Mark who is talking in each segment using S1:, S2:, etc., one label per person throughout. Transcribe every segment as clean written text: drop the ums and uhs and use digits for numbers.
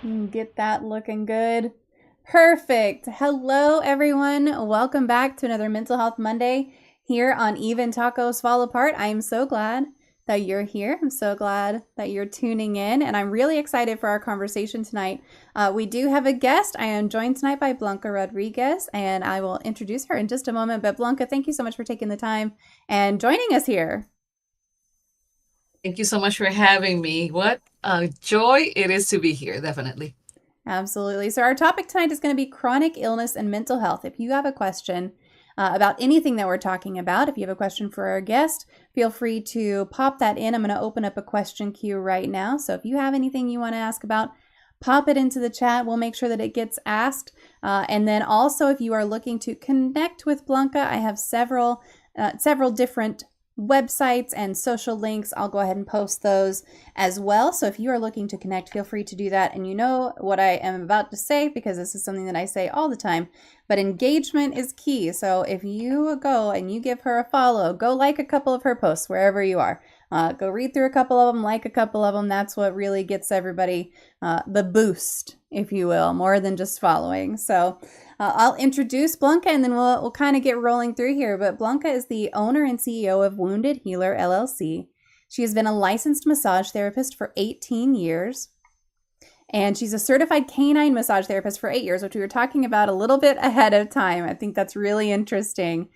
S1: Get that looking good. Perfect. Hello, everyone. Welcome back to another Mental Health Monday here on Even Tacos Fall Apart. I am so glad that you're here. I'm so glad that you're tuning in, and I'm really excited for our conversation tonight. We do have a guest. I am joined tonight by Blanca Rodriguez, and I will introduce her in just a moment. But Blanca, thank you so much for taking the time and joining us here.
S2: Thank you so much for having me. What a joy it is to be here, definitely.
S1: Absolutely. So, our topic tonight is going to be chronic illness and mental health. If you have a question about anything that we're talking about, if you have a question for our guest, feel free to pop that in. I'm going to open up a question queue right now. So, if you have anything you want to ask about, pop it into the chat. We'll make sure that it gets asked. And then also, if you are looking to connect with Blanca, I have several different websites and social links. I'll go ahead and post those as well. So if you are looking to connect, feel free to do that. And you know what I am about to say because this is something that I say all the time, but engagement is key. So if you go and you give her a follow, go like a couple of her posts wherever you are. Go read through a couple of them, like a couple of them. That's what really gets everybody the boost, if you will, more than just following. So I'll introduce Blanca and then we'll kind of get rolling through here. But Blanca is the owner and CEO of Wounded Healer LLC. She has been a licensed massage therapist for 18 years. And she's a certified canine massage therapist for 8 years, which we were talking about a little bit ahead of time. I think that's really interesting.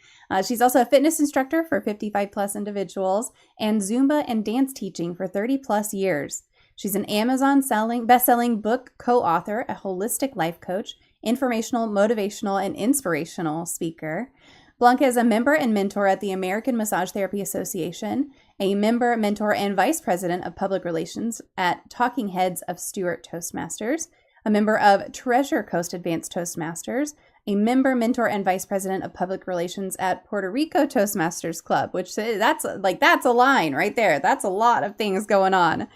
S1: She's also a fitness instructor for 55 plus individuals and Zumba and dance teaching for 30 plus years. She's an Amazon best-selling book co-author, a holistic life coach, informational, motivational, and inspirational speaker. Blanca is a member and mentor at the American Massage Therapy Association, a member, mentor, and vice president of public relations at Talking Heads of Stewart Toastmasters, a member of Treasure Coast Advanced Toastmasters, a member, mentor, and vice president of public relations at Puerto Rico Toastmasters Club, which that's a line right there. That's a lot of things going on.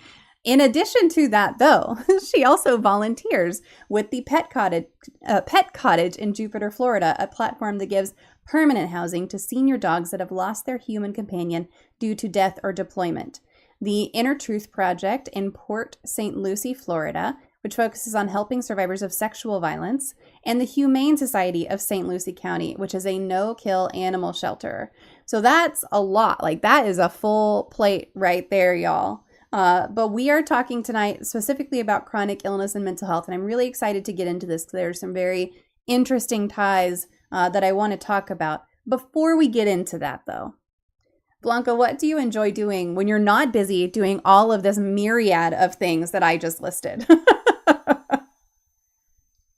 S1: In addition to that, though, she also volunteers with the Pet Cottage in Jupiter, Florida, a platform that gives permanent housing to senior dogs that have lost their human companion due to death or deployment. The Inner Truth Project in Port St. Lucie, Florida, which focuses on helping survivors of sexual violence, and the Humane Society of St. Lucie County, which is a no-kill animal shelter. So that's a lot. Like, that is a full plate right there, y'all. But we are talking tonight specifically about chronic illness and mental health, and I'm really excited to get into this because there's some very interesting ties that I want to talk about. Before we get into that, though, Blanca, what do you enjoy doing when you're not busy doing all of this myriad of things that I just listed?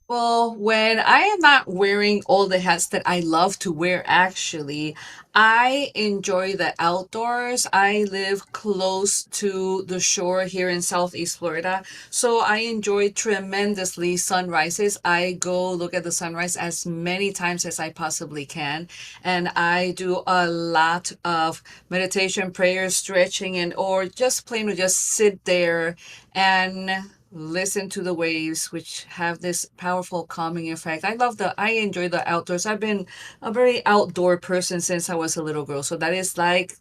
S2: Well, when I am not wearing all the hats that I love to wear, actually, I enjoy the outdoors. I live close to the shore here in Southeast Florida, so I enjoy tremendously sunrises. I go look at the sunrise as many times as I possibly can, and I do a lot of meditation, prayer, stretching, and or just plain to just sit there and listen to the waves, which have this powerful calming effect. I enjoy the outdoors. I've been a very outdoor person since I was a little girl, so that is like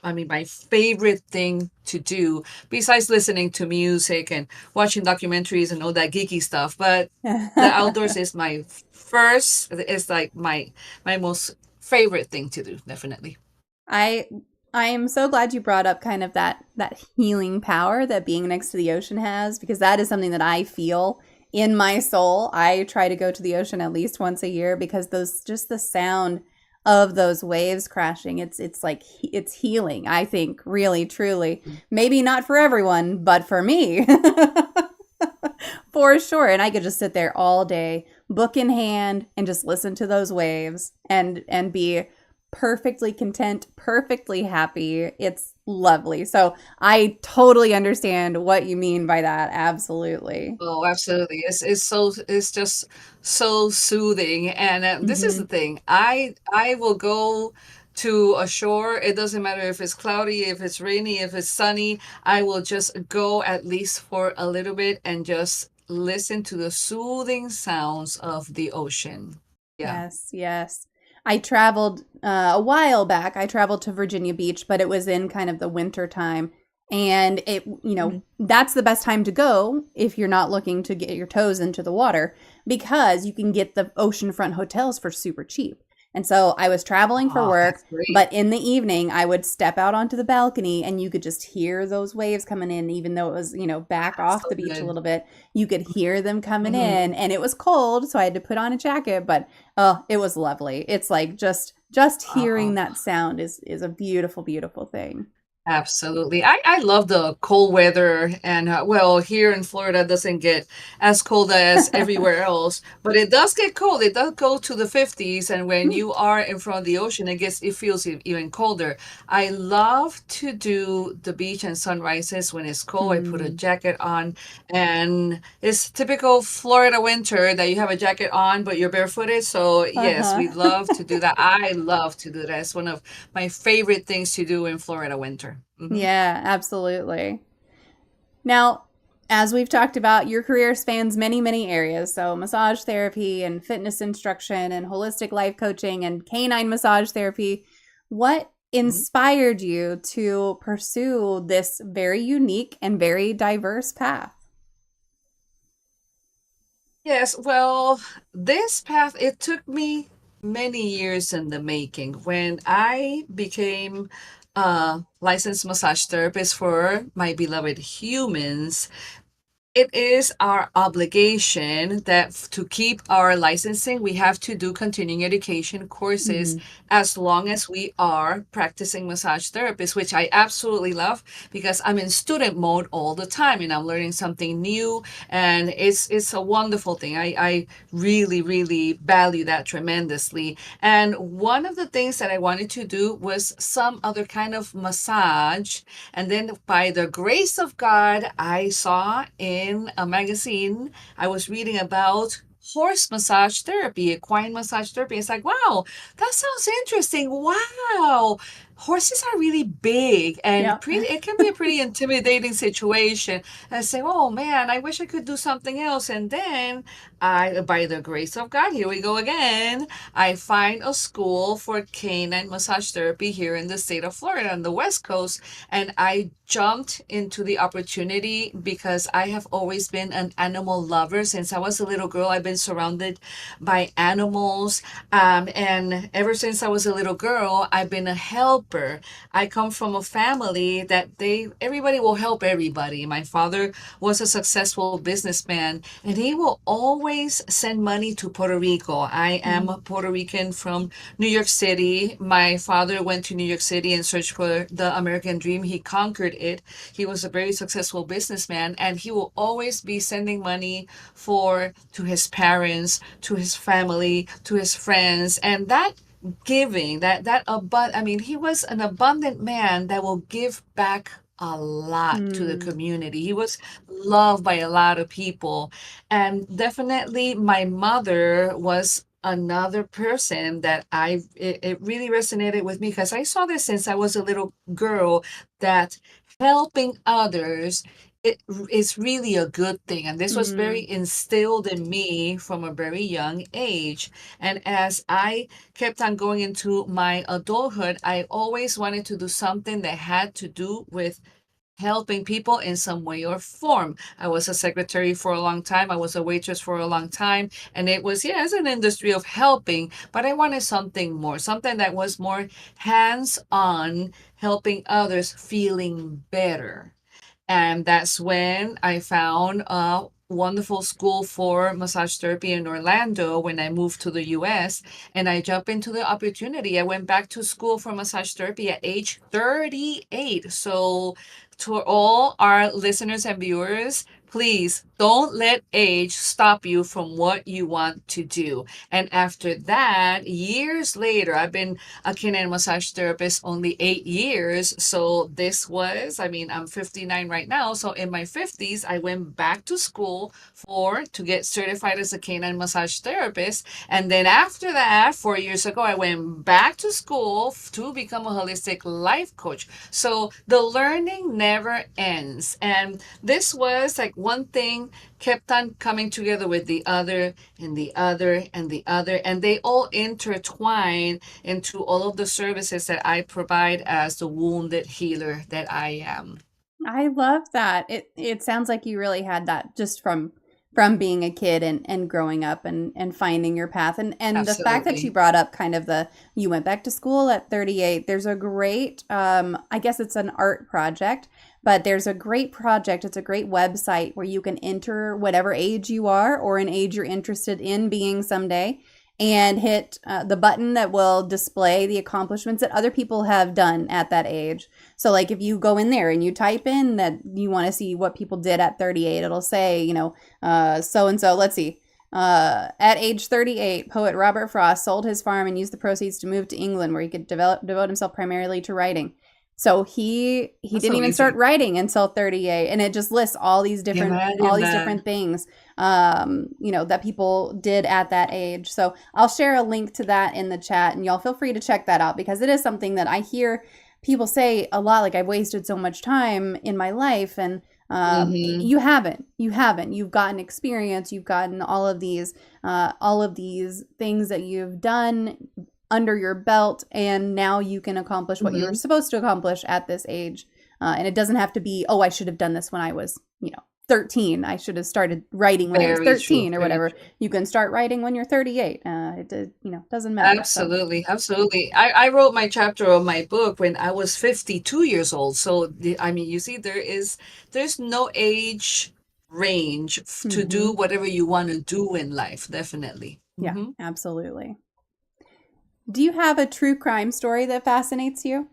S2: my favorite thing to do besides listening to music and watching documentaries and all that geeky stuff. But the outdoors is my first, it's like my most favorite thing to do, definitely.
S1: I I am so glad you brought up kind of that healing power that being next to the ocean has because that is something that I feel in my soul. I try to go to the ocean at least once a year because those just the sound of those waves crashing, it's like it's healing, I think, really truly. Maybe not for everyone, but for me. For sure. And I could just sit there all day, book in hand, and just listen to those waves and be perfectly content, perfectly happy. It's lovely. So I totally understand what you mean by that. Absolutely.
S2: Oh, absolutely. It's just so soothing. And this is the
S1: Hmm.
S2: thing. I will go to a shore. It doesn't matter if it's cloudy, if it's rainy, if it's sunny. I will just go at least for a little bit and just listen to the soothing sounds of the ocean. Yeah.
S1: Yes, yes. I traveled a while back. I traveled to Virginia Beach, but it was in kind of the winter time. And
S2: Mhm.
S1: that's the best time to go if you're not looking to get your toes into the water, because you can get the oceanfront hotels for super cheap. And so I was traveling for
S2: Oh,
S1: work,
S2: that's great.
S1: but in the evening I would step out onto the balcony and you could just hear those waves coming in, even though it was, back
S2: That's
S1: off
S2: so
S1: the beach a
S2: good.
S1: little bit. You could hear them coming in,
S2: Mhm.
S1: and it was cold, so I had to put on a jacket, but oh, it was lovely. It's like just hearing
S2: Oh.
S1: that sound is a beautiful, beautiful thing.
S2: Absolutely. I love the cold weather. And well, here in Florida it doesn't get as cold as everywhere else, but it does get cold. It does go to the 50s. And when you are in front of the ocean, it feels even colder. I love to do the beach and sunrises when it's cold. I put a
S1: Mm.
S2: jacket on, and it's typical Florida winter that you have a jacket on, but you're barefooted. So yes,
S1: Uh-huh.
S2: we love to do that. I love to do that. It's one of my favorite things to do in Florida winter.
S1: Yeah, absolutely. Now, as we've talked about, your career spans many, many areas. So, massage therapy and fitness instruction and holistic life coaching and canine massage therapy. What
S2: Mhm.
S1: inspired you to pursue this very unique and very diverse path?
S2: Yes, well, this path, it took me many years in the making. When I became a licensed massage therapist for my beloved humans, it is our obligation that to keep our licensing, we have to do continuing education courses
S1: Mm-hmm.
S2: as long as we are practicing massage therapists, which I absolutely love because I'm in student mode all the time and I'm learning something new, and it's a wonderful thing. I really, really value that tremendously. And one of the things that I wanted to do was some other kind of massage, and then by the grace of God, I saw in a magazine, I was reading about horse massage therapy, equine massage therapy. It's like, wow, that sounds interesting. Wow. Horses are really big and
S1: Yeah.
S2: pretty, it can be a pretty intimidating situation. And I say, oh man, I wish I could do something else. And then by the grace of God, here we go again. I find a school for canine massage therapy here in the state of Florida on the West Coast, and I jumped into the opportunity because I have always been an animal lover. Since I was a little girl, I've been surrounded by animals. And ever since I was a little girl, I've been a helper. I come from a family that everybody will help everybody. My father was a successful businessman, and he will always send money to Puerto Rico. I am a
S1: Mm.
S2: Puerto Rican from New York City. My father went to New York City and searched for the American dream. He conquered it. He was a very successful businessman, and he will always be sending money for to his parents, to his family, to his friends, and that giving I mean, he was an abundant man that will give back a lot to the
S1: Mm.
S2: community. He was loved by a lot of people. And definitely my mother was another person that it really resonated with me because I saw this since I was a little girl, that helping others, it is really a good thing. And this was
S1: Mm.
S2: very instilled in me from a very young age. And as I kept on going into my adulthood, I always wanted to do something that had to do with helping people in some way or form. I was a secretary for a long time. I was a waitress for a long time. And it was, yeah, it's an industry of helping, but I wanted something more, something that was more hands on, helping others feeling better. And that's when I found a wonderful school for massage therapy in Orlando when I moved to the US. And I jumped into the opportunity. I went back to school for massage therapy at age 38. So, to all our listeners and viewers, please don't let age stop you from what you want to do. And after that, years later, I've been a canine massage therapist only 8 years. So this was, I mean, I'm 59 right now. So in my 50s, I went back to school to get certified as a canine massage therapist. And then after that, 4 years ago, I went back to school to become a holistic life coach. So the learning never ends. And this was like one thing kept on coming together with the other and the other and the other, and they all intertwine into all of the services that I provide as the wounded healer that I am.
S1: I love that. It sounds like you really had that just from being a kid and growing up and finding your path. And the fact that you
S2: Absolutely.
S1: brought up kind of the you went back to school at 38. There's a great I guess it's an art project, but there's a great project. It's a great website where you can enter whatever age you are or an age you're interested in being someday and hit the button that will display the accomplishments that other people have done at that age. So, like, if you go in there and you type in that you want to see what people did at 38, it'll say, so and so. Let's see. At age 38, poet Robert Frost sold his farm and used the proceeds to move to England, where he could devote himself primarily to writing. So he
S2: That's
S1: didn't even start
S2: amazing.
S1: writing until 38, and it just lists all
S2: Imagine
S1: these
S2: that.
S1: different things, that people did at that age. So I'll share a link to that in the chat, and y'all feel free to check that out because it is something that I hear people say a lot. Like, I've wasted so much time in my life, and
S2: Hmm.
S1: you haven't. You've gotten experience. You've gotten all of these things that you've done under your belt, and now you can accomplish what you were
S2: Hmm.
S1: supposed to accomplish at this age. And it doesn't have to be, oh, I should have done this when I was, 13. I should have started writing when I was
S2: Very true.
S1: 13 or
S2: Very
S1: whatever.
S2: true.
S1: You can start writing when you're 38. Doesn't matter. So,
S2: Absolutely, absolutely. I wrote my chapter of my book when I was 52 years old. So I mean, you see, there's no age range to
S1: hmm
S2: do whatever you want to do in life, definitely.
S1: yeah,
S2: Hmm.
S1: absolutely. Do you have a true crime story that fascinates you?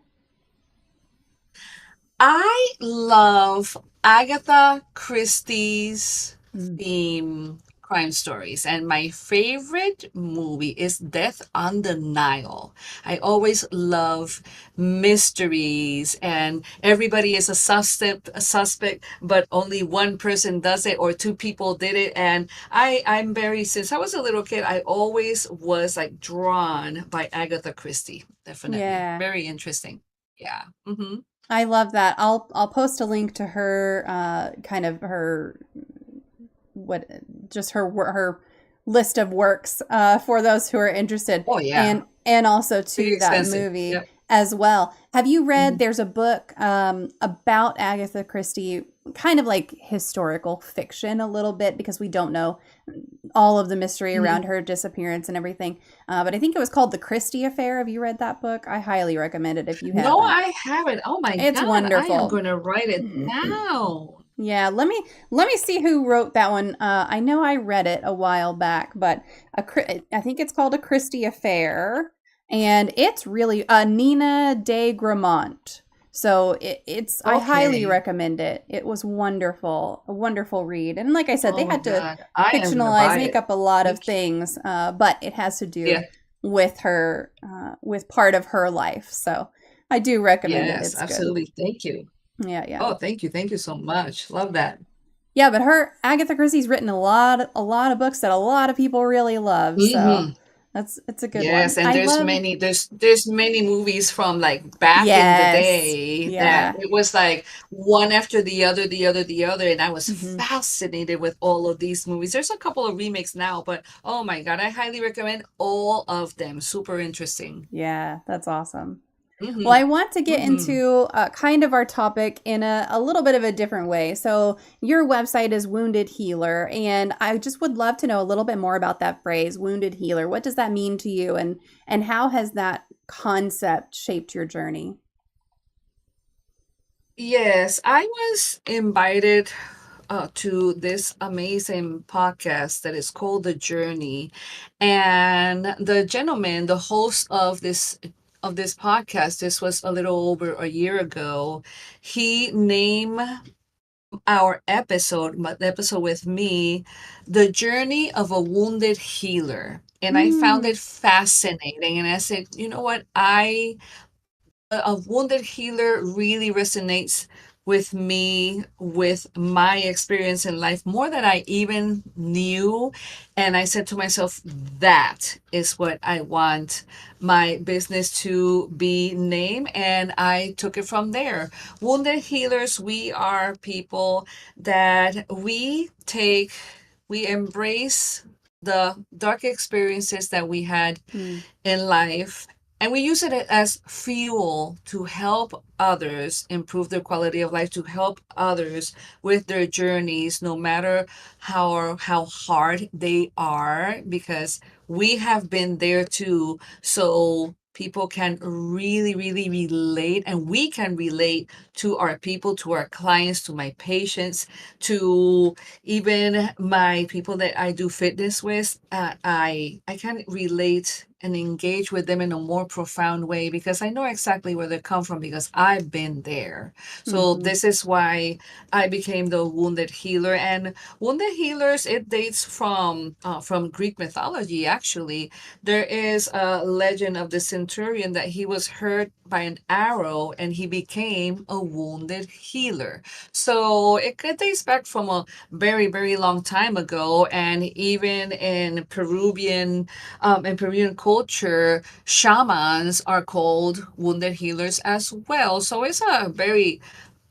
S2: I love Agatha Christie's
S1: Mm.
S2: theme crime stories, and my favorite movie is Death on the Nile. I always love mysteries, and everybody is a suspect, but only one person does it, or two people did it. And since I was a little kid, I always was like drawn by Agatha Christie. Definitely,
S1: Yeah.
S2: very interesting. Yeah. Hmm.
S1: I love that. I'll post a link to her kind of her what just her list of works for those who are interested,
S2: Oh yeah.
S1: and also
S2: Pretty
S1: to that
S2: extensive.
S1: movie
S2: Yep.
S1: as well. Have you read?
S2: Mhm.
S1: There's a book about Agatha Christie, kind of like historical fiction a little bit because we don't know all of the mystery around
S2: Mhm.
S1: her disappearance and everything. But I think it was called The Christie Affair. Have you read that book? I highly recommend it if you
S2: No,
S1: haven't.
S2: I haven't. Oh my
S1: It's
S2: God, I am
S1: wonderful.
S2: gonna write it down.
S1: Yeah, let me see who wrote that one. I know I read it a while back, but I think it's called A Christie Affair, and it's really Nina de Gramont. So it's I highly
S2: Okay.
S1: recommend it. It was wonderful, a wonderful read, and like I said, they
S2: Oh my
S1: had to
S2: God, I am gonna
S1: fictionalize,
S2: buy
S1: make
S2: it.
S1: up a lot of
S2: Thank you.
S1: things, but it has to do
S2: Yeah.
S1: with her, with part of her life. So I do recommend it.
S2: Yes,
S1: It's good.
S2: absolutely. Thank you.
S1: Yeah, yeah.
S2: Oh, thank you. Thank you so much. Love that.
S1: Yeah, but her Agatha Christie's written a lot of books that a lot of people really love. So
S2: Hmm.
S1: it's a good one.
S2: Yes, and
S1: I
S2: there's
S1: love
S2: many there's many movies from like back in the
S1: yes.
S2: day that
S1: Yeah.
S2: it was like one after the other, and I was
S1: hmm
S2: fascinated with all of these movies. There's a couple of remakes now, but oh my God, I highly recommend all of them. Super interesting.
S1: Yeah, that's awesome. Well,
S2: Hmm.
S1: I want to get
S2: Hmm.
S1: into kind of our topic in a little bit of a different way. So, your website is Wounded Healer, and I just would love to know a little bit more about that phrase, Wounded Healer. What does that mean to you, and how has that concept shaped your journey?
S2: Yes, I was invited to this amazing podcast that is called The Journey, and the gentleman, the host of this podcast, this was a little over a year ago. He named our episode, the episode with me, "The Journey of a Wounded Healer," and I found
S1: Mm,
S2: it fascinating. And I said, you know what, a wounded healer really resonates with me, with my experience in life more than I even knew. And I said to myself, that is what I want my business to be named. And I took it from there. Wounded healers, we are people that we embrace the dark experiences that we had
S1: mm,
S2: in life, and we use it as fuel to help others improve their quality of life, to help others with their journeys, no matter how hard they are, because we have been there too. So people can really, really relate, and we can relate to our people, to our clients, to my patients, to even my people that I do fitness with. I can relate and engage with them in a more profound way because I know exactly where they come from because I've been there. So
S1: Mm-hmm.
S2: this is why I became the wounded healer. And wounded healers, it dates from Greek mythology. Actually, there is a legend of the centurion that he was hurt by an arrow and he became a wounded healer. So it dates back from a very, very long time ago. And even in Peruvian culture, shamans are called wounded healers as well. So it's a very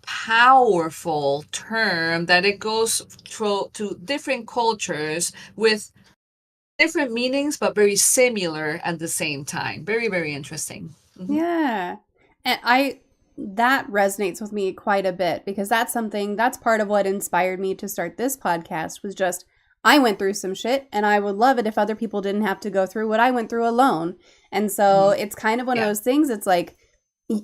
S2: powerful term that it goes through to different cultures with different meanings, but very similar at the same time. Very, very interesting. Hmm.
S1: Yeah. And that resonates with me quite a bit because that's part of what inspired me to start this podcast was just I went through some shit and I would love it if other people didn't have to go through what I went through alone. And so
S2: Hmm.
S1: it's kind of one of
S2: Yeah.
S1: those things. It's like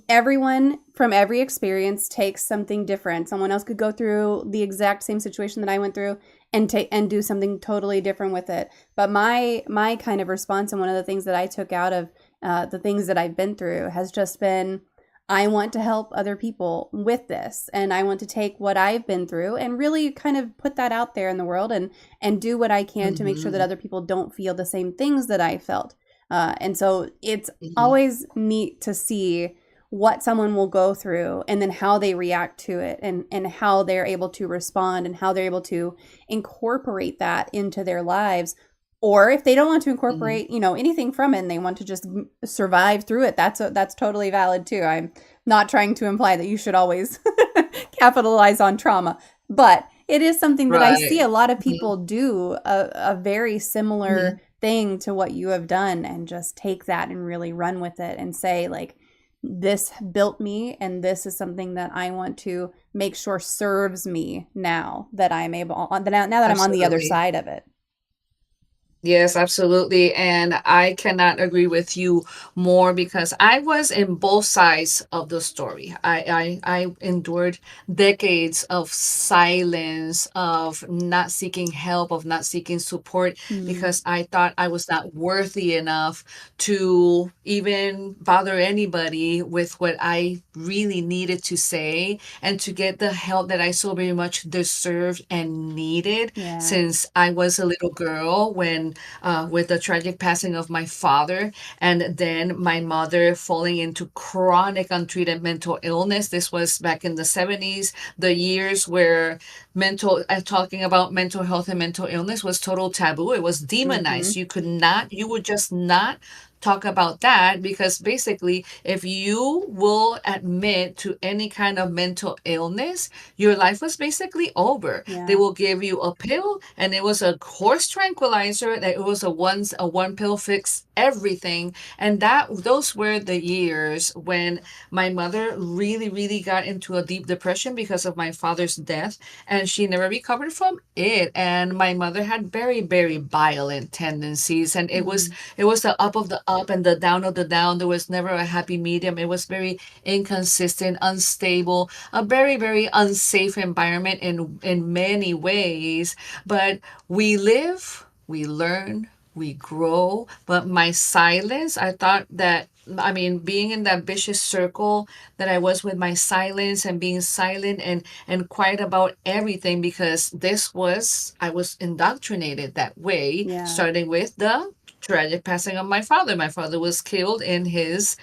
S1: everyone from every experience takes something different. Someone else could go through the exact same situation that I went through and take and do something totally different with it. But my kind of response and one of the things that I took out of the things that I've been through has just been I want to help other people with this and I want to take what I've been through and really kind of put that out there in the world and do what I can to make sure that
S2: Hmm.
S1: other people don't feel the same things that I felt. And so it's
S2: Hmm.
S1: always neat to see what someone will go through and then how they react to it and how they're able to respond and how they're able to incorporate that into their lives, or if they don't want to
S2: Hmm.
S1: incorporate anything from it and they want to just survive through it, that's totally valid too. I'm not trying to imply that you should always capitalize on trauma, but it is something that I see
S2: Right.
S1: a lot of
S2: Hmm.
S1: people do a very similar
S2: Hmm.
S1: thing to what you have done and just take that and really run with it and say like this built me and this is something that I want to make sure serves me now that I'm able now that I'm on the other
S2: Absolutely.
S1: side of it.
S2: Yes, absolutely. And I cannot agree with you more because I was in both sides of the story. I endured decades of silence, of not seeking help, of not seeking support
S1: Mm,
S2: because I thought I was not worthy enough to even bother anybody with what I really needed to say and to get the help that I so very much deserved and needed
S1: yeah.
S2: since I was a little girl when with the tragic passing of my father, and then my mother falling into chronic untreated mental illness. This was back in the 70s, the years where talking about mental health and mental illness was total taboo. It was
S1: Mm-hmm.
S2: demonized. You would just not talk about that because basically if you will admit to any kind of mental illness, your life was basically over. They
S1: Yeah.
S2: will give you a pill and it was a horse tranquilizer that it was a one pill fix everything. And that those were the years when my mother really, really got into a deep depression because of my father's death, and she never recovered from it. And my mother had very, very violent tendencies, and
S1: Mm,
S2: it was the up of the up and the down of the down. There was never a happy medium. It was very inconsistent, unstable, a very, very unsafe environment in many ways. But we live, we learn, we grow. But my silence, I thought that, I mean, being in that vicious circle that I was with my silence and being silent and quiet about everything, because I was indoctrinated that way,
S1: yeah.
S2: starting with the tragic passing of my father. My father was killed in his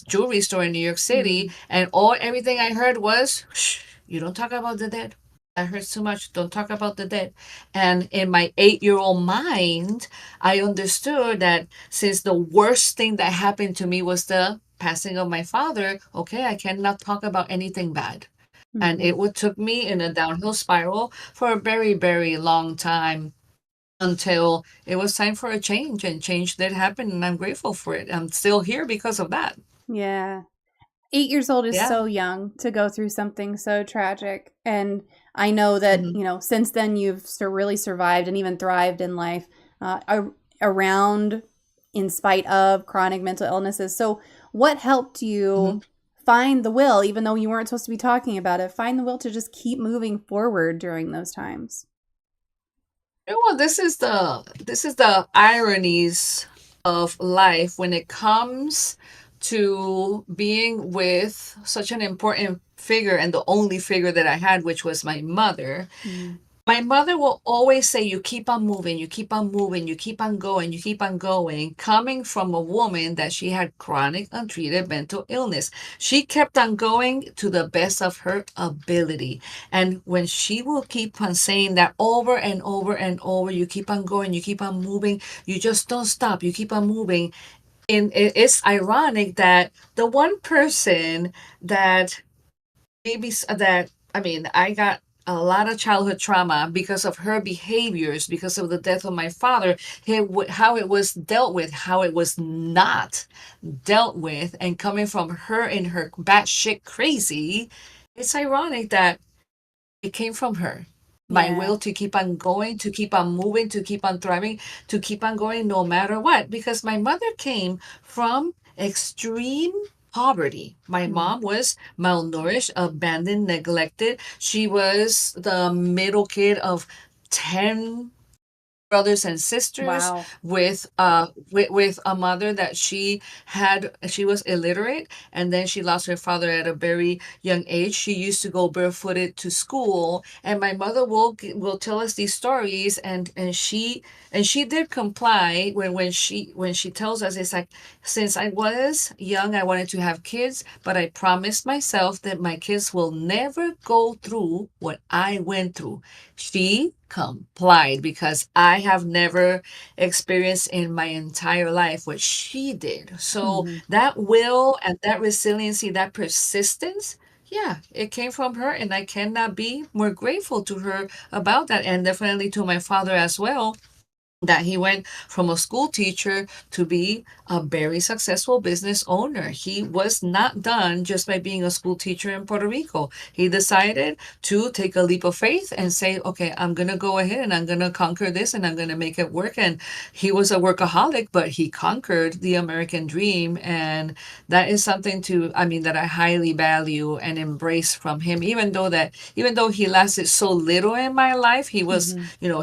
S2: jewelry store in New York City,
S1: Mm,
S2: and all everything I heard was, "Shh, you don't talk about the dead. That hurts too much. Don't talk about the dead." And in my 8-year old mind, I understood that since the worst thing that happened to me was the passing of my father, okay, I cannot talk about anything bad. And
S1: mm-hmm.
S2: it would took me in a downhill spiral for a very, very long time until it was time for a change, and change did happen, and I'm grateful for it. I'm still here because of that.
S1: Yeah. 8 years old is
S2: Yeah.
S1: so young to go through something so tragic. And I know that,
S2: Hmm.
S1: since then you've really survived and even thrived in life around, in spite of chronic mental illnesses. So, what helped
S2: Hmm.
S1: you find the will, even though you weren't supposed to be talking about it, find the will to just keep moving forward during those times?
S2: You know what? This is the ironies of life when it comes to being with such an important figure, and the only figure that I had, which was my mother.
S1: Mm.
S2: My mother will always say, you keep on moving, you keep on moving, you keep on going, you keep on going, coming from a woman that she had chronic untreated mental illness. She kept on going to the best of her ability. And when she will keep on saying that over and over and over, you keep on going, you keep on moving, you just don't stop, you keep on moving. And it's ironic that the one person that that I mean, I got a lot of childhood trauma because of her behaviors, because of the death of my father, how it was dealt with, how it was not dealt with, and coming from her in her batshit crazy. It's ironic that it came from her. My
S1: Yeah.
S2: will to keep on going, to keep on moving, to keep on thriving, to keep on going no matter what. Because my mother came from extreme poverty. My
S1: Mm.
S2: mom was malnourished, abandoned, neglected. She was the middle kid of 10 brothers and sisters,
S1: Wow.
S2: with a mother that she was illiterate, and then she lost her father at a very young age. She used to go barefooted to school, and my mother will tell us these stories, and she did comply when she tells us. It's like, since I was young, I wanted to have kids, but I promised myself that my kids will never go through what I went through. She complied because I have never experienced in my entire life what she did. So
S1: Hmm.
S2: that will and that resiliency, that persistence, yeah, it came from her, and I cannot be more grateful to her about that, and definitely to my father as well, that he went from a school teacher to be a very successful business owner. He was not done just by being a school teacher in Puerto Rico. He decided to take a leap of faith and say, okay, I'm going to go ahead and I'm going to conquer this and I'm going to make it work. And he was a workaholic, but he conquered the American dream. And that is something that I highly value and embrace from him, even though he lasted so little in my life.
S1: Hmm.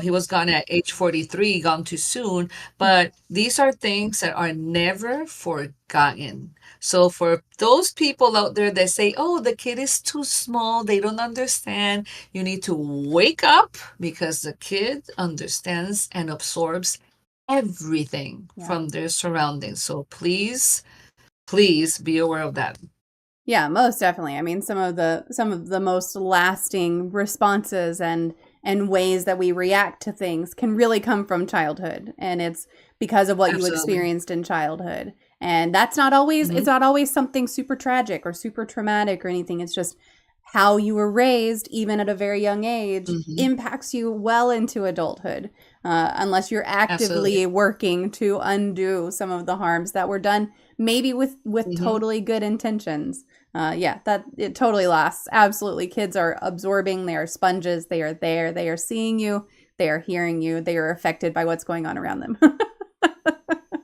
S2: He was gone at age 43, gone too soon. But these are things that are never forgotten. So for those people out there that say, oh, the kid is too small, they don't understand, you need to wake up, because the kid understands and absorbs everything
S1: Yeah.
S2: from their surroundings. So please, please be aware of that.
S1: Yeah, most definitely. I mean, some of the most lasting responses and ways that we react to things can really come from childhood, and it's because of what you
S2: Absolutely.
S1: experienced in childhood. And that's not always
S2: Hmm.
S1: it's not always something super tragic or super traumatic or anything. It's just how you were raised, even at a very young age,
S2: Hmm.
S1: impacts you well into adulthood, unless you're
S2: Absolutely.
S1: actively working to undo some of the harms that were done, maybe with
S2: Hmm.
S1: totally good intentions. Yeah, that it totally lasts. Absolutely. Kids are absorbing, they are sponges, they are there, they are seeing you, they are hearing you, they are affected by what's going on around them.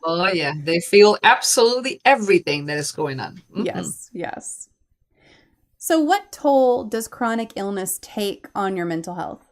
S2: Oh, yeah. They feel absolutely everything that is going on. Hmm.
S1: Yes, yes. So, what toll does chronic illness take on your mental health?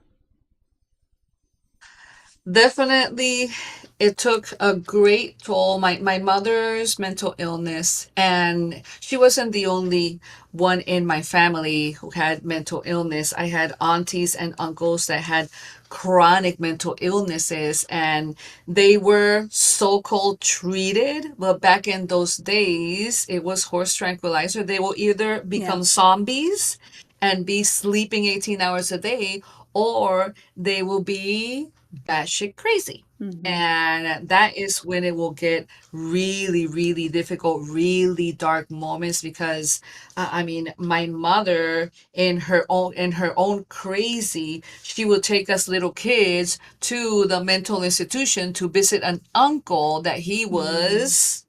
S2: Definitely, it took a great toll. My mother's mental illness, and she wasn't the only one in my family who had mental illness. I had aunties and uncles that had chronic mental illnesses, and they were so-called treated. But back in those days, it was horse tranquilizer. They will either
S1: Yeah.
S2: become zombies and be sleeping 18 hours a day, or they will be batshit crazy.
S1: Mm-hmm.
S2: And that is when it will get really, really difficult, really dark moments because I mean, my mother in her own crazy, she would take us little kids to the mental institution to visit an uncle that he
S1: Mm.
S2: was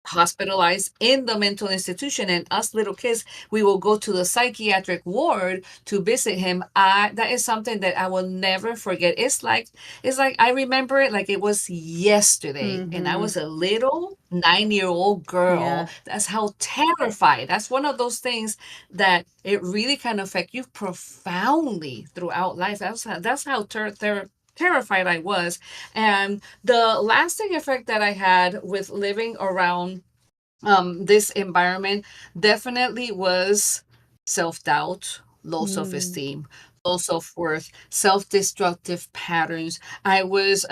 S2: hospitalized in the mental institution, and us little kids, we will go to the psychiatric ward to visit him. That is something that I will never forget. It's like I remember it like it was yesterday, and I
S1: Mm-hmm.
S2: was a little 9-year-old girl.
S1: Yeah.
S2: That's how terrified. That's one of those things that it really can affect you profoundly throughout life. That's how terrified I was. And the lasting effect that I had with living around this environment definitely was self-doubt, low
S1: Mm.
S2: self-esteem, low self-worth, self-destructive patterns. I was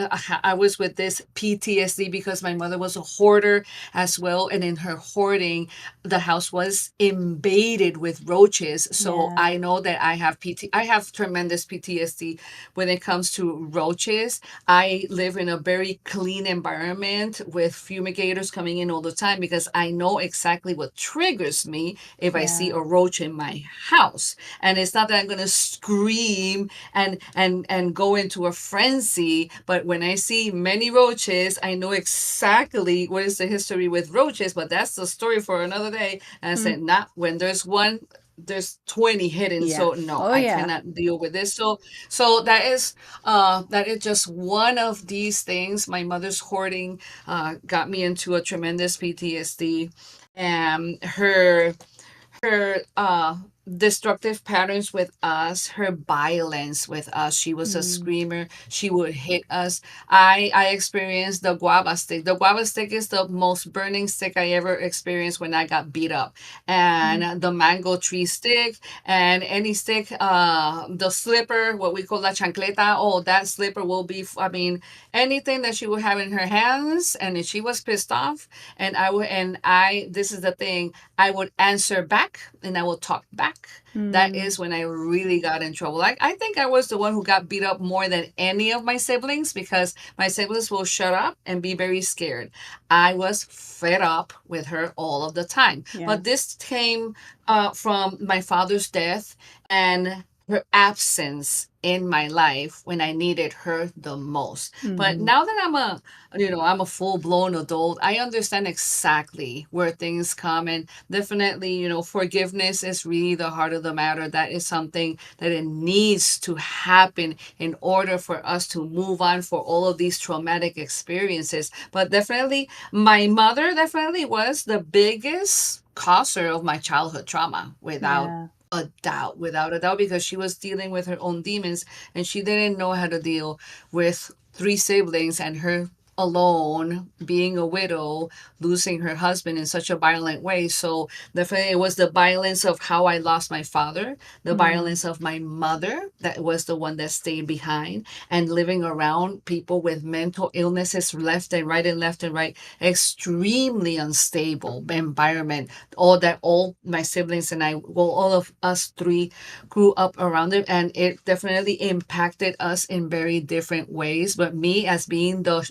S2: with this PTSD because my mother was a hoarder as well, and in her hoarding, the house was invaded with roaches. So
S1: Yeah.
S2: I know that I have tremendous PTSD when it comes to roaches. I live in a very clean environment with fumigators coming in all the time because I know exactly what triggers me if I see
S1: Yeah.
S2: a roach in my house. And it's not that I'm going to scream and go into a frenzy, but when I see many roaches, I know exactly what is the history with roaches, but that's the story for another day. And I
S1: Mm.
S2: said, not when there's one, there's 20 hidden,
S1: Yeah.
S2: so no,
S1: Oh
S2: I
S1: yeah.
S2: cannot deal with this. So that is just one of these things. My mother's hoarding got me into a tremendous PTSD, and her destructive patterns with us, her violence with us. She was a
S1: Mm.
S2: screamer. She would hit us. I experienced the guava stick. The guava stick is the most burning stick I ever experienced when I got beat up.
S1: Mm.
S2: And the mango tree stick and any stick, the slipper, what we call la chancleta. Oh, that slipper will be. I mean, anything that she would have in her hands, and if she was pissed off, and I would, and I. This is the thing. I would answer back and I would talk back. That
S1: Mm.
S2: is when I really got in trouble. Like I think I was the one who got beat up more than any of my siblings because my siblings will shut up and be very scared. I was fed up with her all of the time.
S1: Yeah.
S2: But this came from my father's death and her absence in my life when I needed her the most. But
S1: Mm-hmm.
S2: now that I'm a full-blown adult, I understand exactly where things come, and definitely, forgiveness is really the heart of the matter. That is something that it needs to happen in order for us to move on for all of these traumatic experiences. But definitely, my mother definitely was the biggest causer of my childhood trauma
S1: Yeah.
S2: without a doubt, because she was dealing with her own demons and she didn't know how to deal with three siblings and her alone, being a widow, losing her husband in such a violent way. So definitely it was the violence of how I lost my father, the
S1: Mm.
S2: violence of my mother that was the one that stayed behind, and living around people with mental illnesses left and right, extremely unstable environment. All my siblings and I, well, all of us three grew up around it, and it definitely impacted us in very different ways. But me, as being the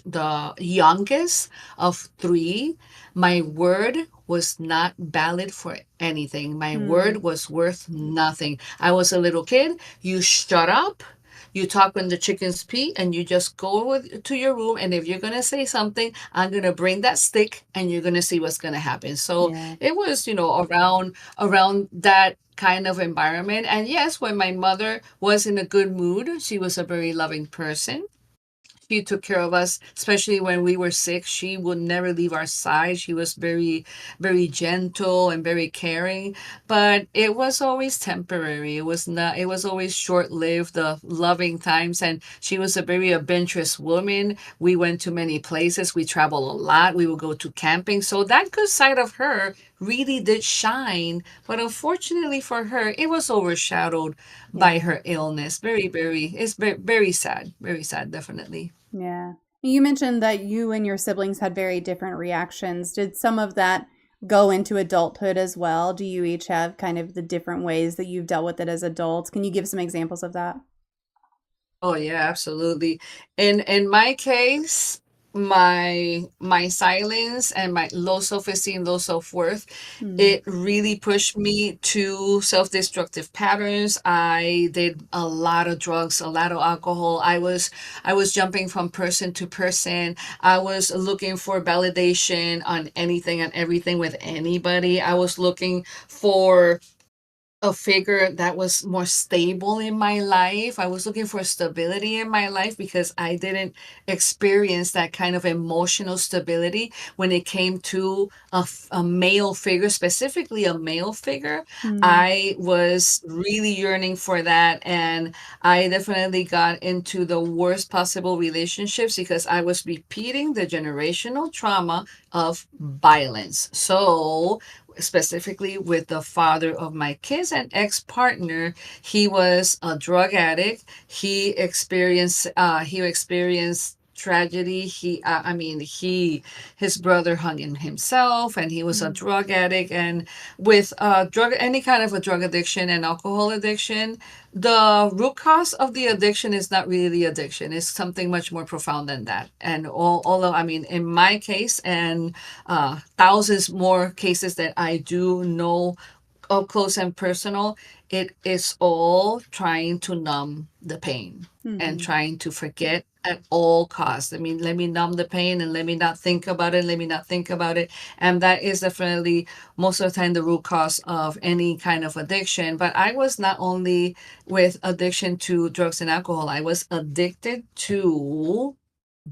S2: youngest of three, my word was not valid for anything. My
S1: Mm.
S2: word was worth nothing. I was a little kid. You shut up. You talk when the chickens pee, and you just go to your room. And if you're gonna say something, I'm gonna bring that stick, and you're gonna see what's gonna happen. So
S1: Yeah.
S2: it was, around that kind of environment. And yes, when my mother was in a good mood, she was a very loving person. She took care of us, especially when we were sick. She would never leave our side. She was very, very gentle and very caring, but it was always temporary. It was not, it was always short lived, the loving times. And she was a very adventurous woman. We went to many places. We traveled a lot. We would go to camping. So that good side of her really did shine. But unfortunately for her, it was overshadowed by
S1: Yeah.
S2: her illness. Very, very, it's very, very sad. Very sad, definitely.
S1: Yeah. You mentioned that you and your siblings had very different reactions. Did some of that go into adulthood as well? Do you each have kind of the different ways that you've dealt with it as adults? Can you give some examples of that?
S2: Oh yeah, absolutely. In my case, my silence and my low self-esteem, low self-worth,
S1: Mm.
S2: it really pushed me to self-destructive patterns. I did a lot of drugs, a lot of alcohol. I was jumping from person to person. I was looking for validation on anything and everything with anybody. I was looking for a figure that was more stable in my life. I was looking for stability in my life because I didn't experience that kind of emotional stability when it came to a male figure, specifically a male figure.
S1: Mm.
S2: I was really yearning for that. And I definitely got into the worst possible relationships because I was repeating the generational trauma of violence. So, specifically with the father of my kids and ex-partner, he was a drug addict. He experienced tragedy. I mean, his brother hung in himself, and he was a
S1: Mm.
S2: drug addict. And with drug any kind of a drug addiction and alcohol addiction, the root cause of the addiction is not really the addiction. It's something much more profound than that. And all of, I mean, in my case and thousands more cases that I do know up close and personal, it is all trying to numb the pain and
S1: Mm-hmm.
S2: trying to forget at all costs. I mean, let me numb the pain and let me not think about it, let me not think about it. And that is definitely most of the time the root cause of any kind of addiction. But I was not only with addiction to drugs and alcohol, I was addicted to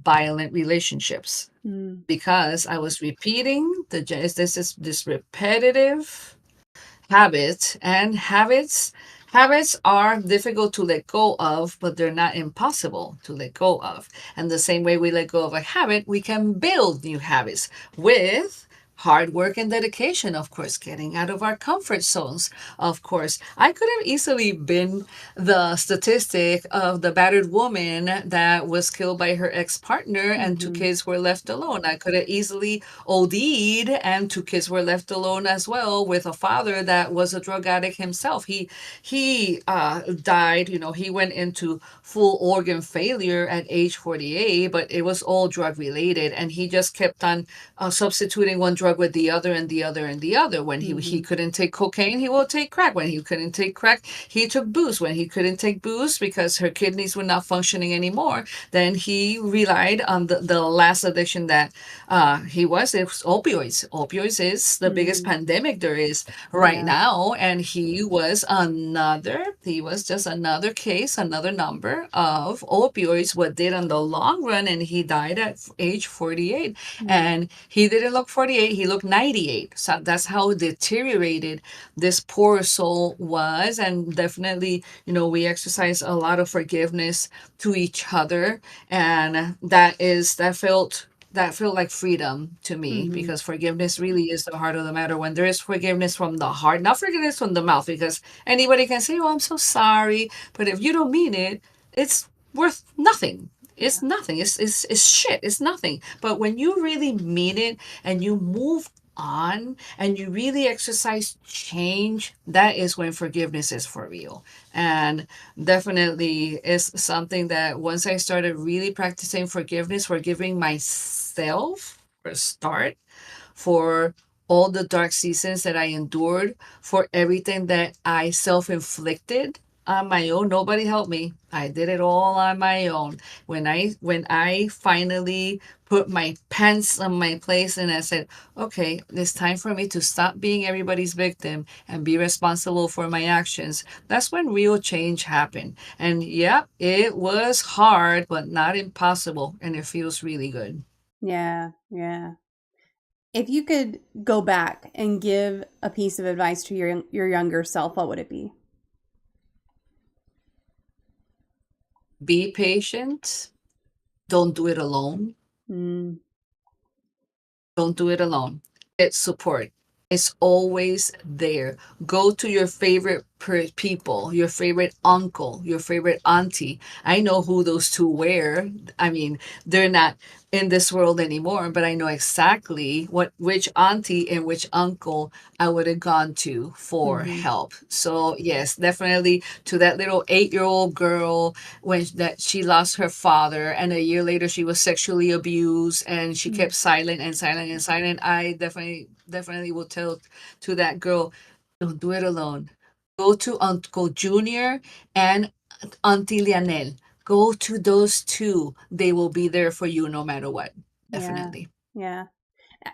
S2: violent relationships
S1: Mm.
S2: because I was repeating this repetitive habit, and habits are difficult to let go of, but they're not impossible to let go of. And the same way we let go of a habit, we can build new habits with hard work and dedication, of course, getting out of our comfort zones. Of course, I could have easily been the statistic of the battered woman that was killed by her ex-partner and two
S1: Mm-hmm.
S2: kids were left alone. I could have easily OD'd and two kids were left alone as well with a father that was a drug addict himself. He died, he went into full organ failure at age 48, but it was all drug related, and he just kept on substituting one drug with the other and the other and the other. When he
S1: Mm-hmm.
S2: couldn't take cocaine, he will take crack. When he couldn't take crack, he took booze. When he couldn't take booze because her kidneys were not functioning anymore, then he relied on the last addiction that it was opioids. Opioids is the biggest
S1: Mm.
S2: pandemic there is right
S1: Yeah.
S2: now, and he was just another case, another number of opioids. What did on the long run, and he died at age 48,
S1: Mm.
S2: and he didn't look 48, he looked 98. So that's how deteriorated this poor soul was. And definitely, we exercise a lot of forgiveness to each other, and that felt like freedom to me,
S1: Mm-hmm.
S2: because forgiveness really is the heart of the matter. When there is forgiveness from the heart, not forgiveness from the mouth, because anybody can say, "Oh, I'm so sorry," but if you don't mean it, it's worth nothing. It's
S1: Yeah.
S2: nothing. It's shit. It's nothing. But when you really mean it and you move on and you really exercise change, that is when forgiveness is for real. And definitely is something that once I started really practicing forgiveness, forgiving myself for a start, for all the dark seasons that I endured, for everything that I self inflicted on my own. Nobody helped me. I did it all on my own. When I finally put my pants on my place and I said, okay, it's time for me to stop being everybody's victim and be responsible for my actions. That's when real change happened. And yeah, it was hard, but not impossible. And it feels really good.
S1: Yeah. Yeah. If you could go back and give a piece of advice to your younger self, what would it be?
S2: Be patient. Don't do it alone.
S1: Mm.
S2: Don't do it alone. Get support. It's always there. Go to your favorite people, your favorite uncle, your favorite auntie. I know who those two were. I mean, they're not in this world anymore, but I know exactly which auntie and which uncle I would have gone to for
S1: Mm-hmm.
S2: help. So yes, definitely to that little 8-year-old girl when that she lost her father, and a year later she was sexually abused, and she kept silent and silent and silent. I definitely will tell to that girl, don't do it alone. Go to Uncle Junior and Auntie Lianel. Go to those two. They will be there for you no matter what.
S1: Yeah.
S2: Definitely.
S1: Yeah.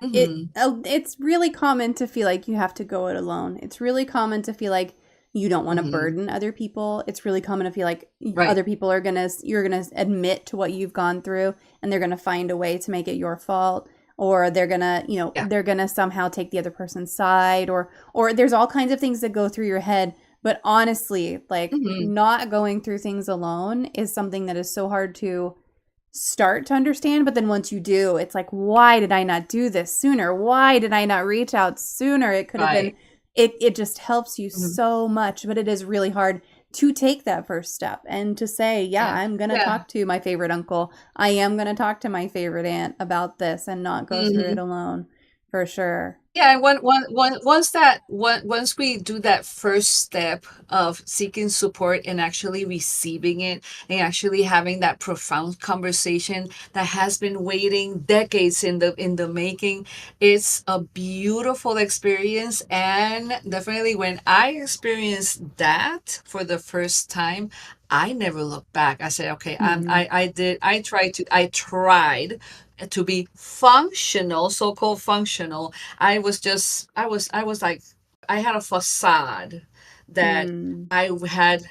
S2: Mm-hmm.
S1: It's really common to feel like you have to go it alone. It's really common to feel like you don't want to
S2: Mm-hmm.
S1: burden other people. It's really common to feel like
S2: Right.
S1: other people are going to you're going to admit to what you've gone through, and they're going to find a way to make it your fault, or they're going to,
S2: Yeah.
S1: they're going to somehow take the other person's side, or there's all kinds of things that go through your head. But honestly, like,
S2: Mm-hmm.
S1: not going through things alone is something that is so hard to start to understand. But then once you do, it's like, why did I not do this sooner? Why did I not reach out sooner? It could have been,
S2: Right.
S1: it just helps you
S2: Mm-hmm.
S1: so much. But it is really hard to take that first step and to say, yeah,
S2: Yeah.
S1: I'm going to
S2: Yeah.
S1: talk to my favorite uncle. I am going to talk to my favorite aunt about this, and not go through
S2: Mm-hmm.
S1: it alone, for sure.
S2: Yeah, and once we do that first step of seeking support and actually receiving it and actually having that profound conversation that has been waiting decades in the making, it's a beautiful experience. And definitely when I experienced that for the first time, I never looked back. I said, okay,
S1: Mm-hmm.
S2: I tried to be functional, so-called functional. I was like, I had a facade that
S1: Mm.
S2: I had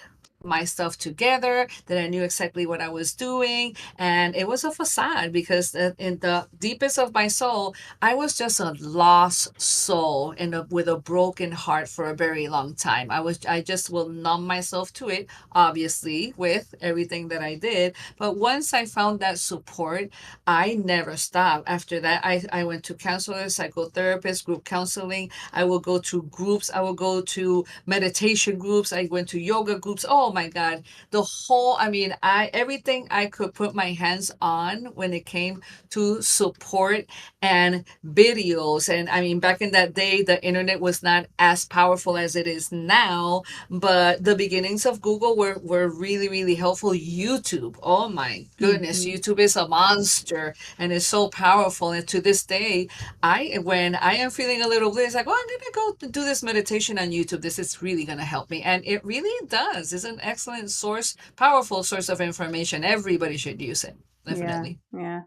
S2: my stuff together, that I knew exactly what I was doing. And it was a facade because in the deepest of my soul, I was just a lost soul with a broken heart for a very long time. I just will numb myself to it, obviously, with everything that I did. But once I found that support, I never stopped. After that, I went to counselors, psychotherapists, group counseling. I will go to groups. I will go to meditation groups. I went to yoga groups. Oh my God. I mean, everything I could put my hands on when it came to support and videos. And I mean, back in that day, the internet was not as powerful as it is now, but the beginnings of Google were really, really helpful. YouTube, oh my goodness,
S1: Mm-hmm.
S2: YouTube is a monster and it's so powerful. And to this day, when I am feeling a little blue, it's like, oh, I'm gonna go to do this meditation on YouTube. This is really gonna help me. And it really does. It's an excellent source, powerful source of information. Everybody should use it.
S1: Yeah.
S2: Definitely.
S1: Yeah.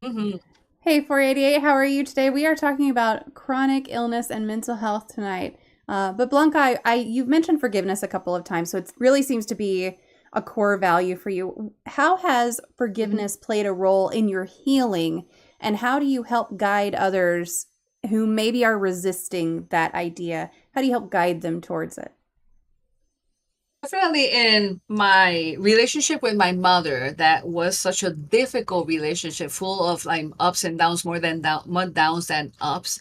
S2: Hmm.
S1: Hey, 488, how are you today? We are talking about chronic illness and mental health tonight. But Blanca, you've mentioned forgiveness a couple of times, so it really seems to be a core value for you. How has
S2: Hmm.
S1: forgiveness played a role in your healing, and how do you help guide others who maybe are resisting that idea? How do you help guide them towards it?
S2: Definitely in my relationship with my mother, that was such a difficult relationship, full of like ups and downs, more downs than ups.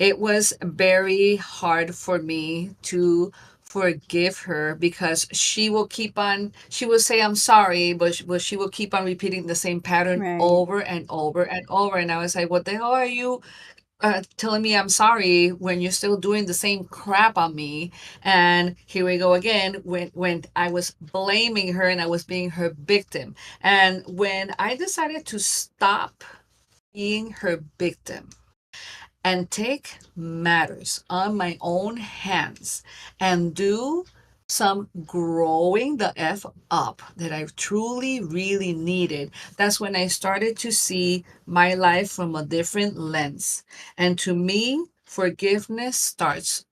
S2: It was very hard for me to forgive her because she will say I'm sorry, but she will keep on repeating the same pattern
S1: Right.
S2: over and over and over. And I was like, what the hell are you telling me I'm sorry when you're still doing the same crap on me? And here we go again, when I was blaming her and I was being her victim. And when I decided to stop being her victim and take matters on my own hands and do some growing the F up that I truly, really needed. That's when I started to see my life from a different lens. And to me, forgiveness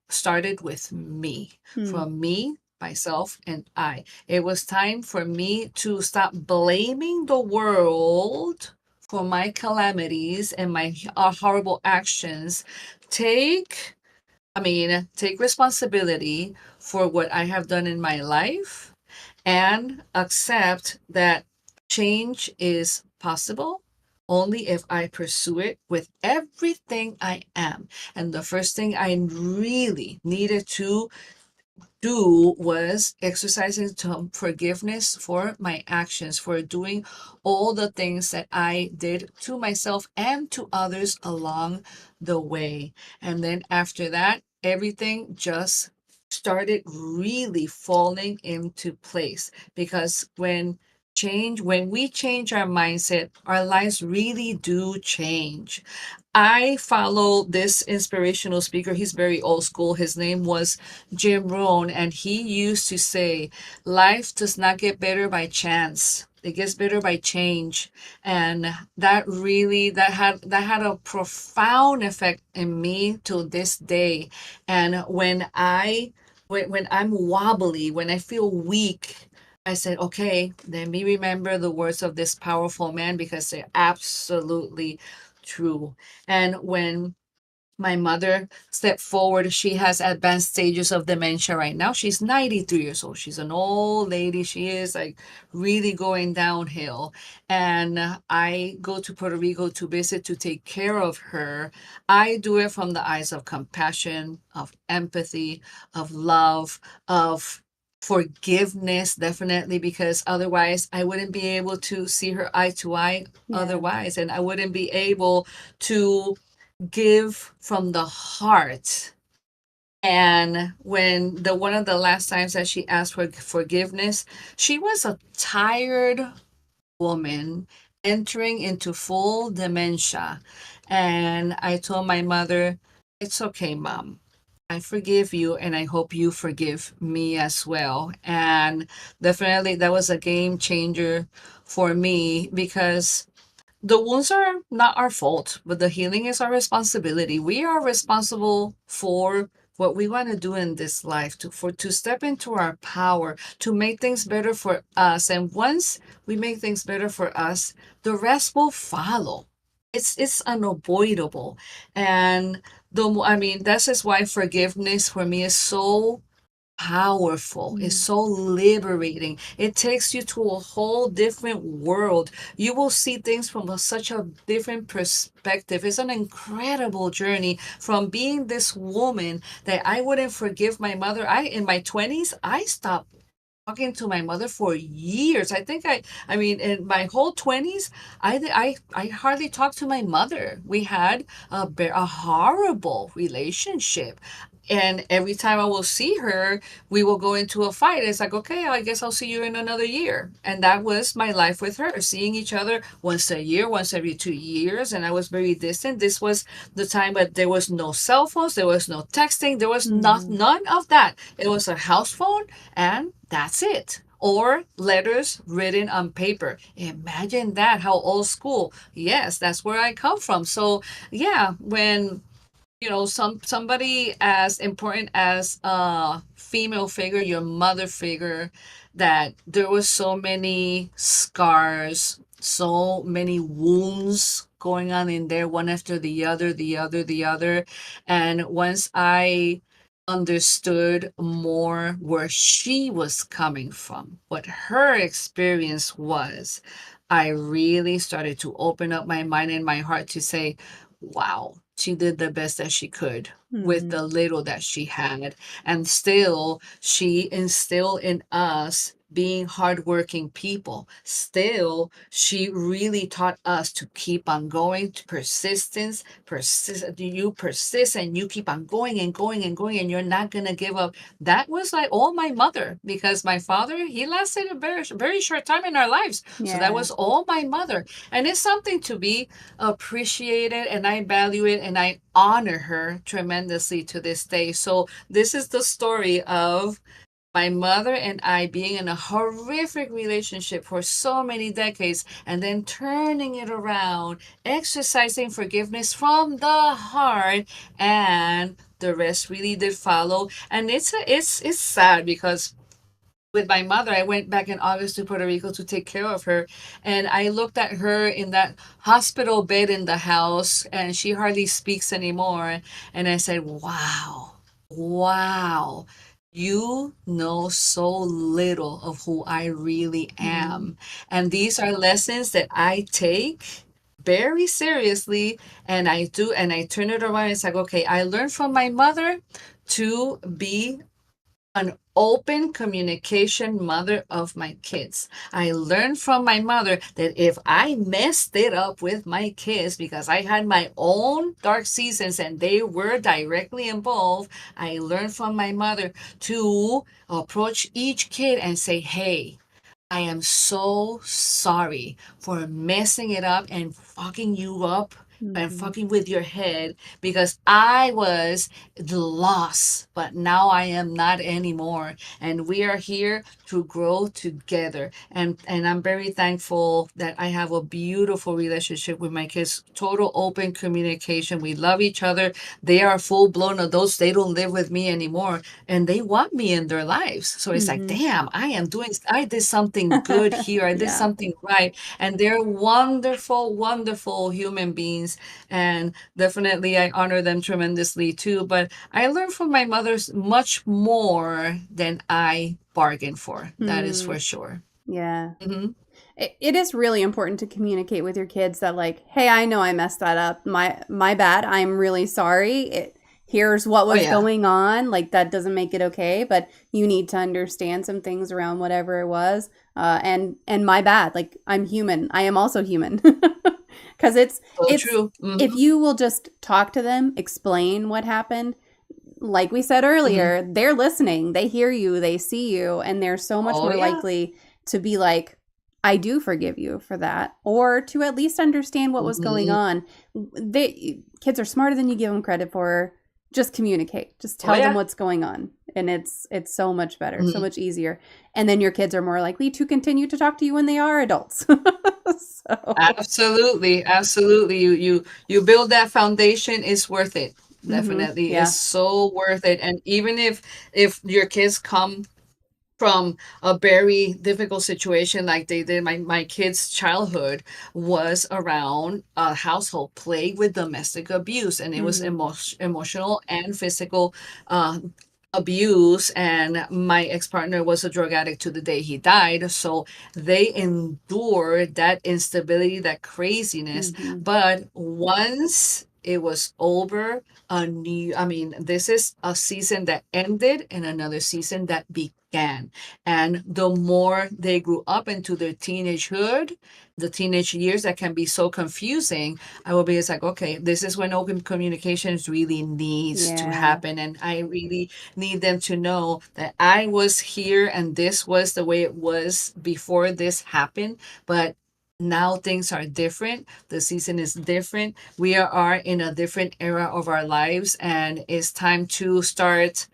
S2: started with me,
S1: Hmm.
S2: from me, myself, and I. It was time for me to stop blaming the world for my calamities and my horrible actions. Take, take responsibility for what I have done in my life and accept that change is possible only if I pursue it with everything I am. And the first thing I really needed to do was exercising some forgiveness for my actions, for doing all the things that I did to myself and to others along the way. And then after that, everything just started really falling into place, because when we change our mindset, our lives really do change. I follow this inspirational speaker. He's very old school. His name was Jim Rohn, and he used to say, "Life does not get better by chance. It gets better by change." And that had a profound effect in me to this day. And when I'm wobbly, when I feel weak, I said, okay, let me remember the words of this powerful man, because they're absolutely true. And when my mother stepped forward, she has advanced stages of dementia right now. She's 93 years old. She's an old lady. She is like really going downhill. And I go to Puerto Rico to visit, to take care of her. I do it from the eyes of compassion, of empathy, of love, of forgiveness, definitely, because otherwise I wouldn't be able to see her eye to eye
S1: Yeah.
S2: otherwise, and I wouldn't be able to give from the heart. And when the one of the last times that she asked for forgiveness, she was a tired woman entering into full dementia. And I told my mother, "It's okay, Mom. I forgive you, and I hope you forgive me as well." And definitely that was a game changer for me, because the wounds are not our fault, but the healing is our responsibility. We are responsible for what we want to do in this life, to step into our power, to make things better for us. And once we make things better for us, the rest will follow. It's unavoidable. And I mean, that's just why forgiveness for me is so powerful. It's
S1: Mm.
S2: so liberating. It takes you to a whole different world. You will see things from such a different perspective. It's an incredible journey from being this woman that I wouldn't forgive my mother. In my 20s, I stopped talking to my mother for years. I mean, in my whole 20s, I hardly talked to my mother. We had a horrible relationship. And every time I will see her, we will go into a fight. It's like, okay, I guess I'll see you in another year. And that was my life with her, seeing each other once a year, once every 2 years. And I was very distant. This was the time, but there was no cell phones, there was no texting, there was
S1: Mm.
S2: none of that. It was a house phone, and that's it. Or letters written on paper. Imagine that, how old school. Yes, that's where I come from. So yeah, when somebody as important as a female figure, your mother figure, that there was so many scars, so many wounds going on in there, one after the other, the other. And once I understood more where she was coming from, what her experience was, I really started to open up my mind and my heart to say, wow, she did the best that she could with
S1: Mm.
S2: the little that she had. And still, she instilled in us being hardworking people. Still, she really taught us to keep on going, to you persist and you keep on going and going and going, and you're not going to give up. That was like all my mother, because my father, he lasted a very, very short time in our lives. So that
S1: Yeah.
S2: was all my mother. And it's something to be appreciated, and I value it, and I honor her tremendously to this day. So this is the story of my mother and I being in a horrific relationship for so many decades, and then turning it around, exercising forgiveness from the heart, and the rest really did follow. And it's sad, because with my mother, I went back in August to Puerto Rico to take care of her. And I looked at her in that hospital bed in the house, and she hardly speaks anymore. And I said, wow, wow, you know so little of who I really
S1: Mm.
S2: am. And these are lessons that I take very seriously, and I turn it around. It's like, okay, I learned from my mother to be an open communication mother of my kids. I learned from my mother that if I messed it up with my kids because I had my own dark seasons and they were directly involved, I learned from my mother to approach each kid and say, hey, I am so sorry for messing it up and fucking you up and
S1: Mm-hmm.
S2: fucking with your head because I was the loss, but now I am not anymore. And we are here to grow together. And I'm very thankful that I have a beautiful relationship with my kids. Total open communication. We love each other. They are full blown adults. They don't live with me anymore and they want me in their lives. So it's like,
S1: Mm-hmm.
S2: damn, I did something good here. I did
S1: Yeah.
S2: something right. And they're wonderful, wonderful human beings. And definitely I honor them tremendously too. But I learned from my mother's much more than I bargained for. That is
S1: Hmm.
S2: for sure.
S1: Yeah.
S2: Hmm.
S1: It is really important to communicate with your kids that like, hey, I know I messed that up. My bad. I'm really sorry. Here's what
S2: Oh
S1: was
S2: yeah.
S1: going on. Like that doesn't make it okay, but you need to understand some things around whatever it was. And my bad. Like I'm human. I am also human. Because
S2: So
S1: it's
S2: true.
S1: if
S2: Hmm.
S1: you will just talk to them, explain what happened, like we said
S2: Hmm.
S1: earlier, they're listening, they hear you, they see you, and they're so much
S2: Oh
S1: more
S2: yeah.
S1: likely to be like, I do forgive you for that, or to at least understand what was going
S2: Hmm.
S1: on. Kids are smarter than you give them credit for. Just communicate. Just
S2: Oh
S1: tell them
S2: yeah.
S1: what's going on. And it's so much better, so
S2: Hmm.
S1: much easier. And then your kids are more likely to continue to talk to you when they are adults. So,
S2: Absolutely, absolutely. You build that foundation, it's worth it. Definitely. It's
S1: yeah.
S2: so worth it. And even if your kids come from a very difficult situation like they did, my kids' childhood was around a household plagued with domestic abuse, and it was
S1: Hmm.
S2: emotional and physical uh abuse, and my ex-partner was a drug addict to the day he died, so they endured that instability, that craziness.
S1: Hmm.
S2: But once it was over, a new, I mean, this is a season that ended and another season that began. And the more they grew up into their teenagehood, the teenage years that can be so confusing, I will be it's like, okay, this is when open communications really needs to
S1: Yeah.
S2: happen. And I really need them to know that I was here and this was the way it was before this happened. But now things are different. The season is different. We are in a different era of our lives, and it's time to start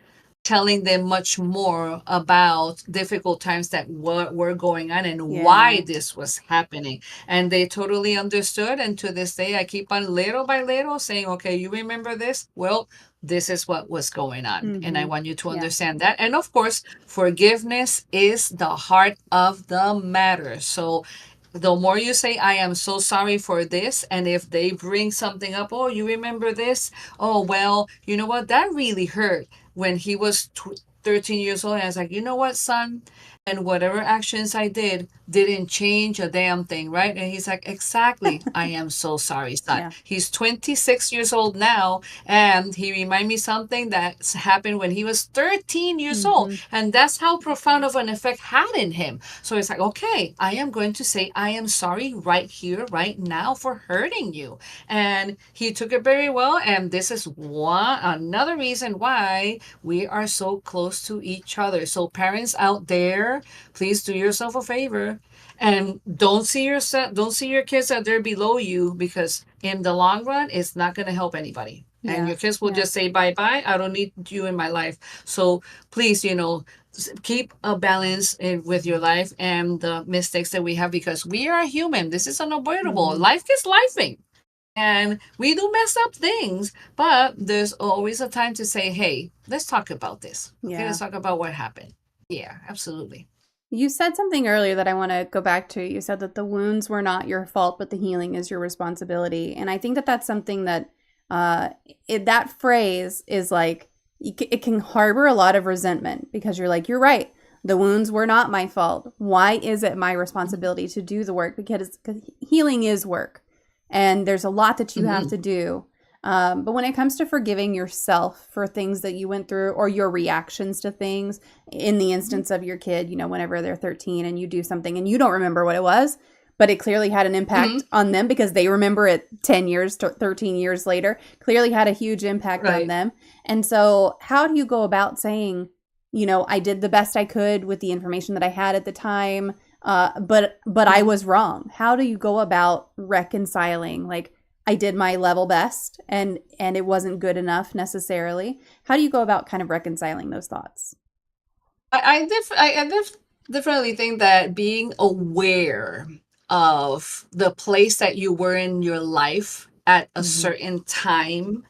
S2: telling them much more about difficult times that were going on and why
S1: Yeah.
S2: this was happening. And they totally understood. And to this day, I keep on little by little saying, okay, you remember this? Well, this is what was going on. And I
S1: Hmm.
S2: want you to
S1: Yeah.
S2: understand that. And of course, forgiveness is the heart of the matter. So the more you say, I am so sorry for this, and if they bring something up, oh, you remember this? Oh, well, you know what? That really hurt when he was 13 years old. And I was like, you know what, son? And whatever actions I did didn't change a damn thing, right? And he's like, exactly. I am so sorry, son.
S1: Yeah.
S2: He's 26 years old now, and he reminded me something that happened when he was 13 years old.
S1: Hmm.
S2: And that's how profound of an effect had in him. So it's like, okay, I am going to say, I am sorry right here, right now for hurting you. And he took it very well. And this is another reason why we are so close to each other. So parents out there, please do yourself a favor and don't see your kids that they're below you, because in the long run it's not going to help anybody, and
S1: Yeah.
S2: your kids will
S1: Yeah.
S2: just say bye bye. I don't need you in my life. So please, keep a balance with your life and the mistakes that we have, because we are human. This is unavoidable.
S1: Hmm.
S2: Life is lifing. And we do mess up things, but there's always a time to say, hey, let's talk about this. Okay, let's
S1: Yeah.
S2: talk about what happened. Yeah, absolutely.
S1: You said something earlier that I want to go back to. You said that the wounds were not your fault, but the healing is your responsibility. And I think that that's something that uh, that phrase is like, it can harbor a lot of resentment because you're like, you're right. The wounds were not my fault. Why is it my responsibility to do the work? Because healing is work. And there's a lot that you have
S2: Hmm.
S1: to do. But when it comes to forgiving yourself for things that you went through or your reactions to things, in the instance of your kid, whenever they're 13 and you do something and you don't remember what it was, but it clearly had an impact
S2: Hmm.
S1: on them because they remember it 10 years to 13 years later, clearly had a huge impact on
S2: Right.
S1: them. And so, how do you go about saying, I did the best I could with the information that I had at the time, but I
S2: Mhm.
S1: was wrong? How do you go about reconciling, like, I did my level best and it wasn't good enough necessarily? How do you go about kind of reconciling those thoughts?
S2: I definitely think that being aware of the place that you were in your life at a
S1: Mhm.
S2: certain time,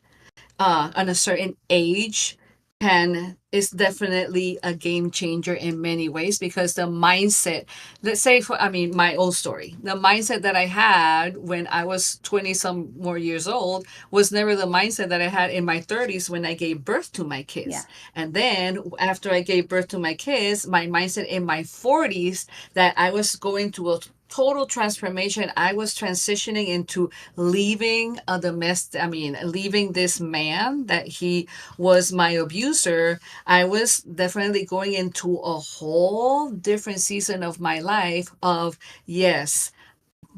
S2: on a certain age, can is definitely a game changer in many ways, because the mindset, let's say, for I mean my old story, the mindset that I had when I was 20 some more years old was never the mindset that I had in my 30s when I gave birth to my
S1: Yeah.
S2: kids. And then after I gave birth to my kids, my mindset in my 40s, that I was going to a total transformation. I was transitioning into leaving a domestic, I mean, leaving this man that he was my abuser. I was definitely going into a whole different season of my life of, yes,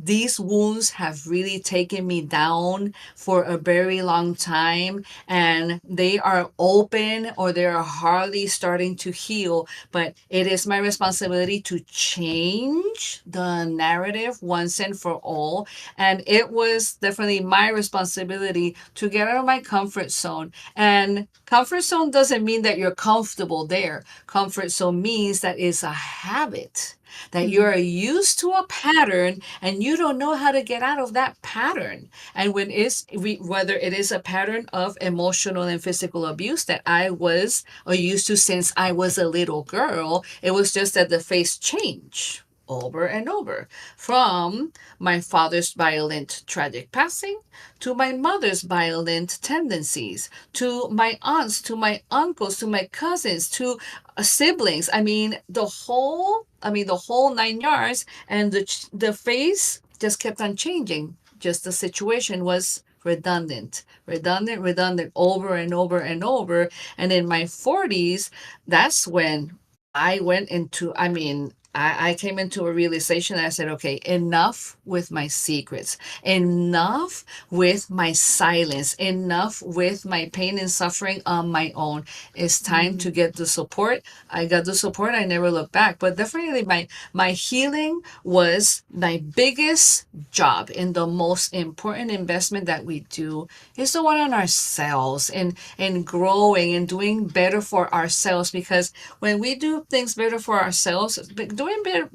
S2: these wounds have really taken me down for a very long time, and they are open or they are hardly starting to heal. But it is my responsibility to change the narrative once and for all. And it was definitely my responsibility to get out of my comfort zone. And comfort zone doesn't mean that you're comfortable there. Comfort zone means that it's a habit, that
S1: Mhm.
S2: you're used to a pattern and you don't know how to get out of that pattern. And whether it is a pattern of emotional and physical abuse that I was or used to since I was a little girl, it was just that the face changed over and over, from my father's violent tragic passing to my mother's violent tendencies, to my aunts, to my uncles, to my cousins, to siblings. I mean the whole 9 yards, and the face just kept on changing. Just the situation was redundant over and over and over. And in my 40s, that's when I came into a realization that I said, okay, enough with my secrets, enough with my silence, enough with my pain and suffering on my own. It's time
S1: Mhm.
S2: to get the support. I got the support. I never looked back. But definitely my healing was my biggest job, and the most important investment that we do is the one on ourselves, and growing and doing better for ourselves. Because when we do things better for ourselves, doing better,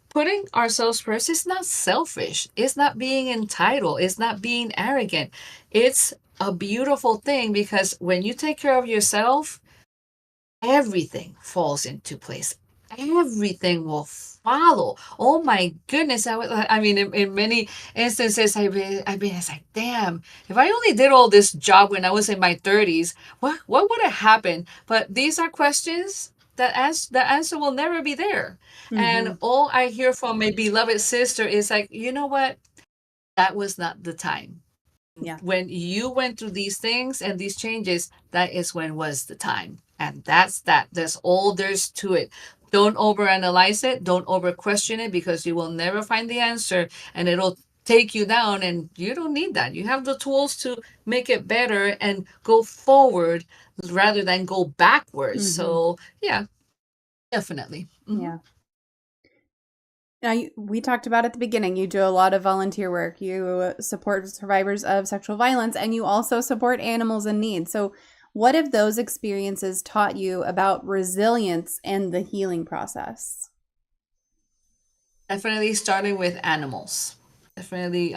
S2: putting ourselves first is not selfish. It's not being entitled. It's not being arrogant. It's a beautiful thing, because when you take care of yourself, everything falls into place. Everything will follow. Oh my goodness. In many instances, I've been, it's like, damn, if I only did all this job when I was in my 30s, what would have happened? But these are questions that the answer will never be there. And
S1: Mhm.
S2: all I hear from my beloved sister is like, you know what? That was not the time.
S1: Yeah.
S2: When you went through these things and these changes, that is when was the time. And that's that. That's all there's to it. Don't overanalyze it. Don't over question it, because you will never find the answer, and it'll take you down, and you don't need that. You have the tools to make it better and go forward rather than go backwards.
S1: Mhm.
S2: So yeah, definitely.
S1: Yeah. Now, we talked about at the beginning, you do a lot of volunteer work. You support survivors of sexual violence, and you also support animals in need. So, what have those experiences taught you about resilience and the healing process?
S2: Definitely starting with animals. Definitely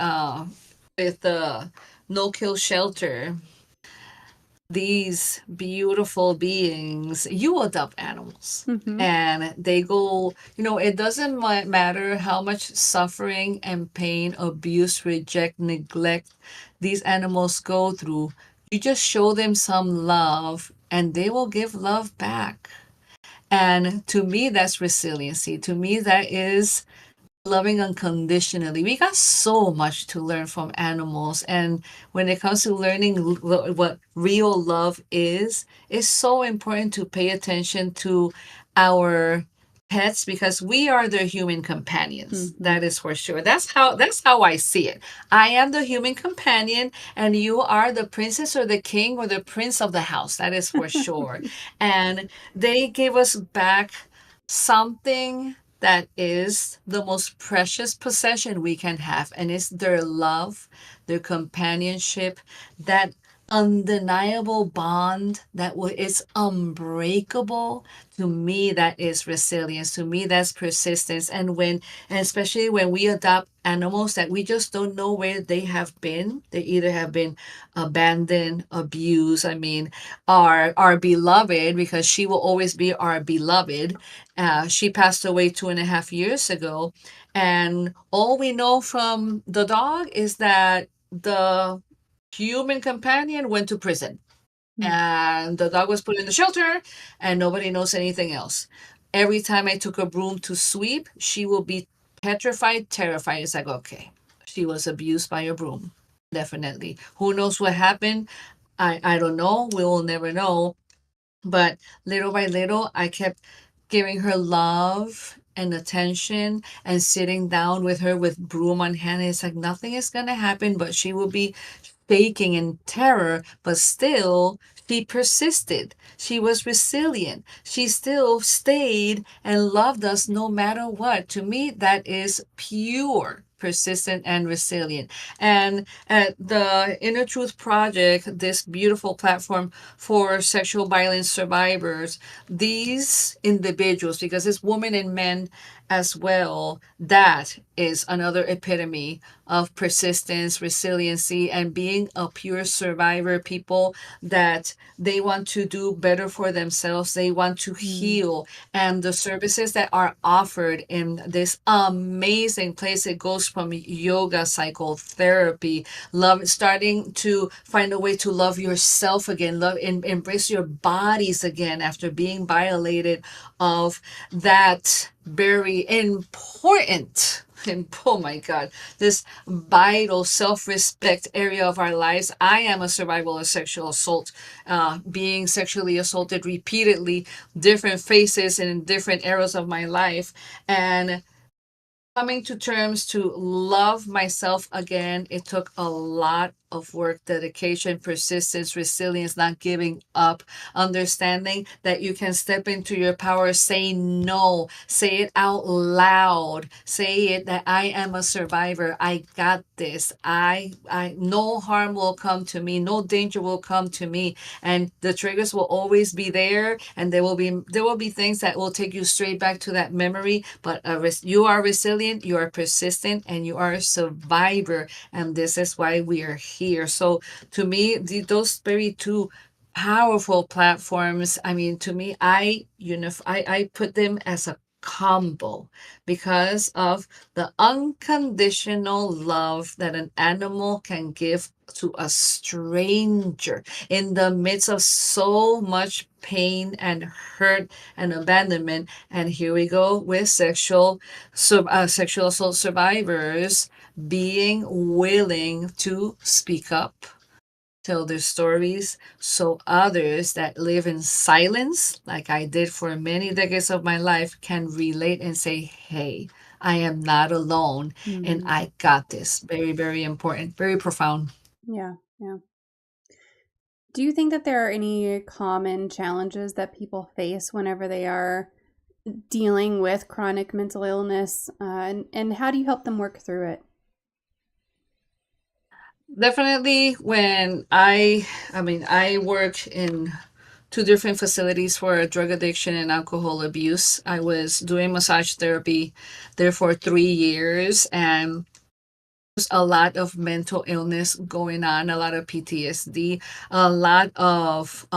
S2: with the no kill shelter, these beautiful beings, you adopt animals.
S1: Hmm.
S2: And they go, it doesn't matter how much suffering and pain, abuse, reject, neglect these animals go through. You just show them some love, and they will give love back. And to me, that's resiliency. To me, that is loving unconditionally. We got so much to learn from animals. And when it comes to learning what real love is, it's so important to pay attention to our pets because we are their human companions.
S1: Hmm.
S2: That is for sure. That's how I see it. I am the human companion and you are the princess or the king or the prince of the house. That is for sure. And they gave us back something that is the most precious possession we can have, and it's their love, their companionship, that undeniable bond that is unbreakable. To me, that is resilience. To me, that's persistence. And especially when we adopt animals that we just don't know where they have been, they either have been abandoned, abused. I mean, our beloved, because she will always be our beloved. She passed away 2.5 years ago, and all we know from the dog is that the human companion went to prison and the dog was put in the shelter and nobody knows anything else. Every time I took a broom to sweep, she will be petrified, terrified. It's like, okay, she was abused by a broom. Definitely. Who knows what happened? I don't know. We will never know. But little by little, I kept giving her love and attention and sitting down with her with broom on hand. It's like nothing is going to happen, but she will be shaking in terror, but still she persisted. She was resilient. She still stayed and loved us no matter what. To me, that is pure persistent and resilient. And at the Inner Truth Project, this beautiful platform for sexual violence survivors, these individuals, because it's women and men as well, that is another epitome of persistence, resiliency, and being a pure survivor. People that they want to do better for themselves, they want to
S1: Mm.
S2: heal, and the services that are offered in this amazing place, it goes from yoga, psychotherapy, love, starting to find a way to love yourself again, love and embrace your bodies again after being violated of that very important and oh my God, this vital self-respect area of our lives. I am a survivor of sexual assault, being sexually assaulted repeatedly, different phases and in different eras of my life. And coming to terms to love myself again, it took a lot of work, dedication, persistence, resilience, not giving up, understanding that you can step into your power, say no, say it out loud, say it that I am a survivor. I got this. I no harm will come to me, no danger will come to me. And the triggers will always be there, and there will be things that will take you straight back to that memory. But you are resilient, you are persistent, and you are a survivor. And this is why we are here. So to me, those very two powerful platforms, I mean, to me, I put them as a combo because of the unconditional love that an animal can give to a stranger in the midst of so much pain and hurt and abandonment. And here we go with sexual assault survivors being willing to speak up, tell their stories, so others that live in silence, like I did for many decades of my life, can relate and say, hey, I am not alone and
S1: Mm.
S2: I got this. Very, very important, very profound.
S1: Yeah, yeah. Do you think that there are any common challenges that people face whenever they are dealing with chronic mental illness, and how do you help them work through it?
S2: Definitely when I work in two different facilities for drug addiction and alcohol abuse. I was doing massage therapy there for 3 years, and there's a lot of mental illness going on, a lot of PTSD, a lot of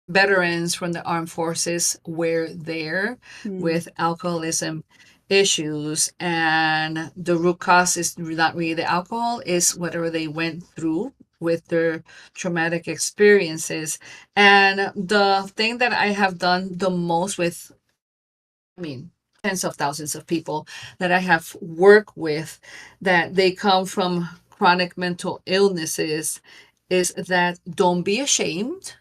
S2: veterans from the armed forces were there
S1: Mm.
S2: with alcoholism issues, and the root cause is not really the alcohol, is whatever they went through with their traumatic experiences. And the thing that I have done the most with, I mean, tens of thousands of people that I have worked with that they come from chronic mental illnesses is that don't be ashamed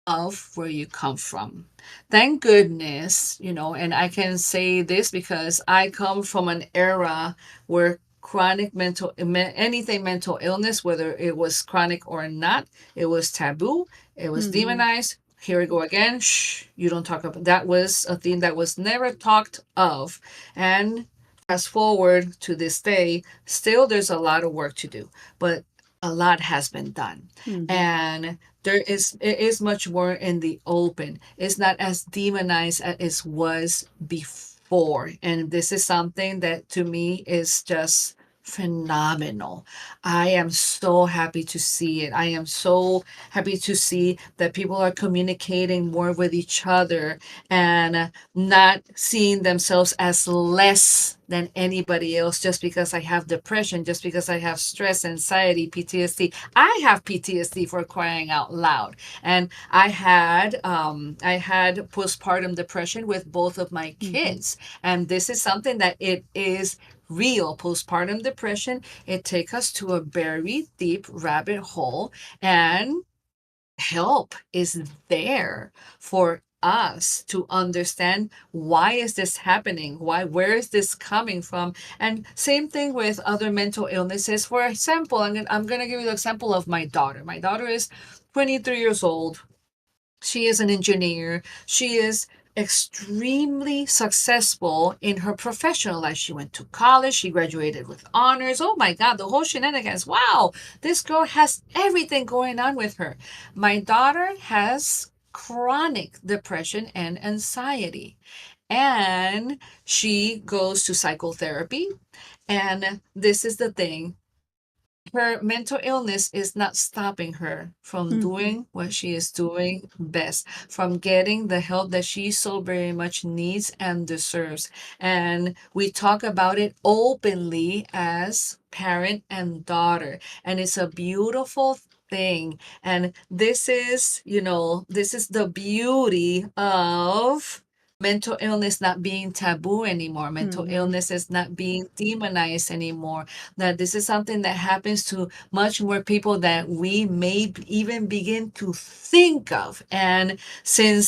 S2: of where you come from. Thank goodness, and I can say this because I come from an era where anything mental illness, whether it was chronic or not, it was taboo, it was
S1: Mm-hmm.
S2: demonized. Here we go again. Shh, you don't talk about that. Was a thing that was never talked of. And fast forward to this day, still there's a lot of work to do, but a lot has been done.
S1: Mm-hmm.
S2: And it is much more in the open. It's not as demonized as it was before. And this is something that to me is just phenomenal. I am so happy to see it. I am so happy to see that people are communicating more with each other and not seeing themselves as less than anybody else just because I have depression, just because I have stress, anxiety, PTSD. I have PTSD, for crying out loud. And I had postpartum depression with both of my
S1: Mm-hmm.
S2: kids. And this is something that it is real. Postpartum depression, it takes us to a very deep rabbit hole, and help is there for us to understand why is this happening, where is this coming from. And same thing with other mental illnesses. For example, I'm gonna give you the example of my daughter. My daughter is 23 years old. She is an engineer. She is extremely successful in her professional life. She went to college. She graduated with honors. Oh my God, the whole shenanigans. Wow, this girl has everything going on with her. My daughter has chronic depression and anxiety. And she goes to psychotherapy. And this is the thing, her mental illness is not stopping her from
S1: Mm-hmm.
S2: doing what she is doing best, from getting the help that she so very much needs and deserves. And we talk about it openly as parent and daughter. And it's a beautiful thing. And this is the beauty of mental illness not being taboo anymore. Mental
S1: Mm-hmm.
S2: illness is not being demonized anymore, that this is something that happens to much more people that we may even begin to think of. And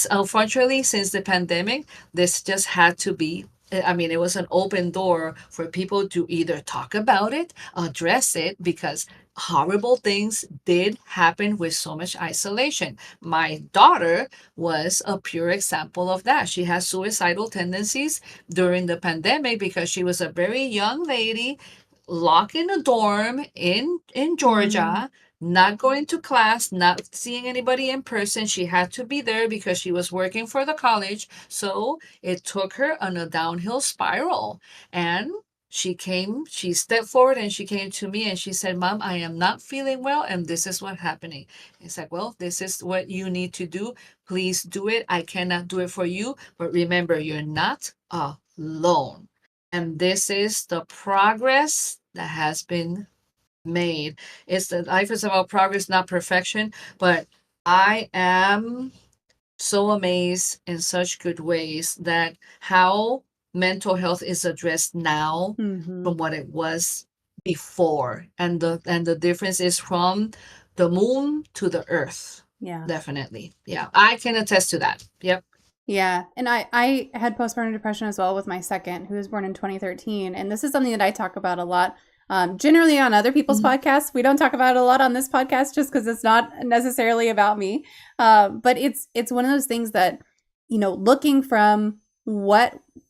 S2: unfortunately, since the pandemic, this just had to be. I mean, it was an open door for people to either talk about it, address it, because horrible things did happen with so much isolation. My daughter was a pure example of that. She has suicidal tendencies during the pandemic because she was a very young lady locked in a dorm in
S1: Mm-hmm.
S2: Georgia, not going to class, not seeing anybody in person. She had to be there because she was working for the college. So it took her on a downhill spiral. And she stepped forward and she came to me and she said, Mom, I am not feeling well and this is what's happening. It's like, well, this is what you need to do. Please do it. I cannot do it for you. But remember, you're not alone. And this is the progress that has been made. It's the life is about progress, not perfection. But I am so amazed in such good ways that how mental health is addressed now
S1: Mm-hmm.
S2: from what it was before. And the difference is from the moon to the earth.
S1: Yeah.
S2: Definitely. Yeah. I can attest to that. Yep.
S1: Yeah, and I had postpartum depression as well with my second, who was born in 2013, and this is something that I talk about a lot. Generally on other people's
S2: Mhm.
S1: podcasts, we don't talk about it a lot on this podcast just because it's not necessarily about me. But it's one of those things that, looking from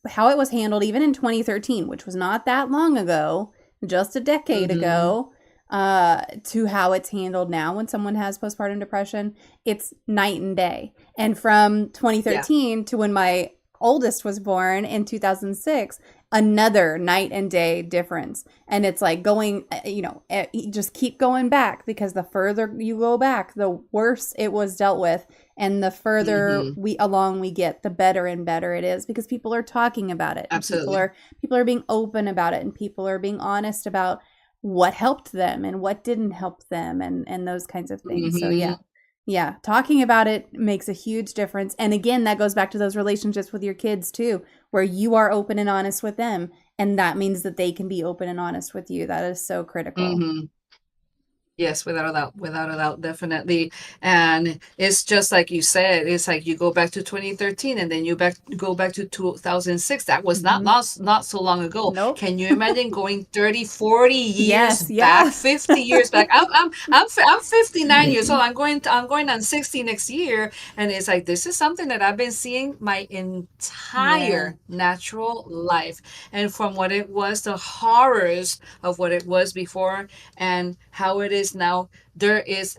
S1: how it was handled even in 2013, which was not that long ago, just a decade
S2: Mhm.
S1: ago, to how it's handled now when someone has postpartum depression, it's night and day. And from
S2: Yeah.
S1: 2013 to when my oldest was born in 2006, another night and day difference. And it's like going, you just keep going back because the further you go back, the worse it was dealt with. And the further
S2: Mhm.
S1: we get, the better and better it is because people are talking about it and
S2: Absolutely.
S1: people are being open about it and people are being honest about what helped them and what didn't help them and those kinds of things. So yeah.
S2: Mhm.
S1: Yeah, talking about it makes a huge difference. And again, that goes back to those relationships with your kids too, where you are open and honest with them. And that means that they can be open and honest with you. That is so critical.
S2: Mm-hmm. Yes, without a doubt, definitely. And it's just like you said, it's like you go back to 2013 and then go back to 2006. That was
S1: Hmm.
S2: not so long ago.
S1: Nope.
S2: Can you imagine going 30, 40 years
S1: Yes.
S2: back,
S1: Yeah.
S2: 50 years back? I'm 59 years old. I'm going on 60 next year. And it's like this is something that I've been seeing my
S1: Yeah.
S2: entire natural life. And from what it was, the horrors of what it was before and how it is now, there's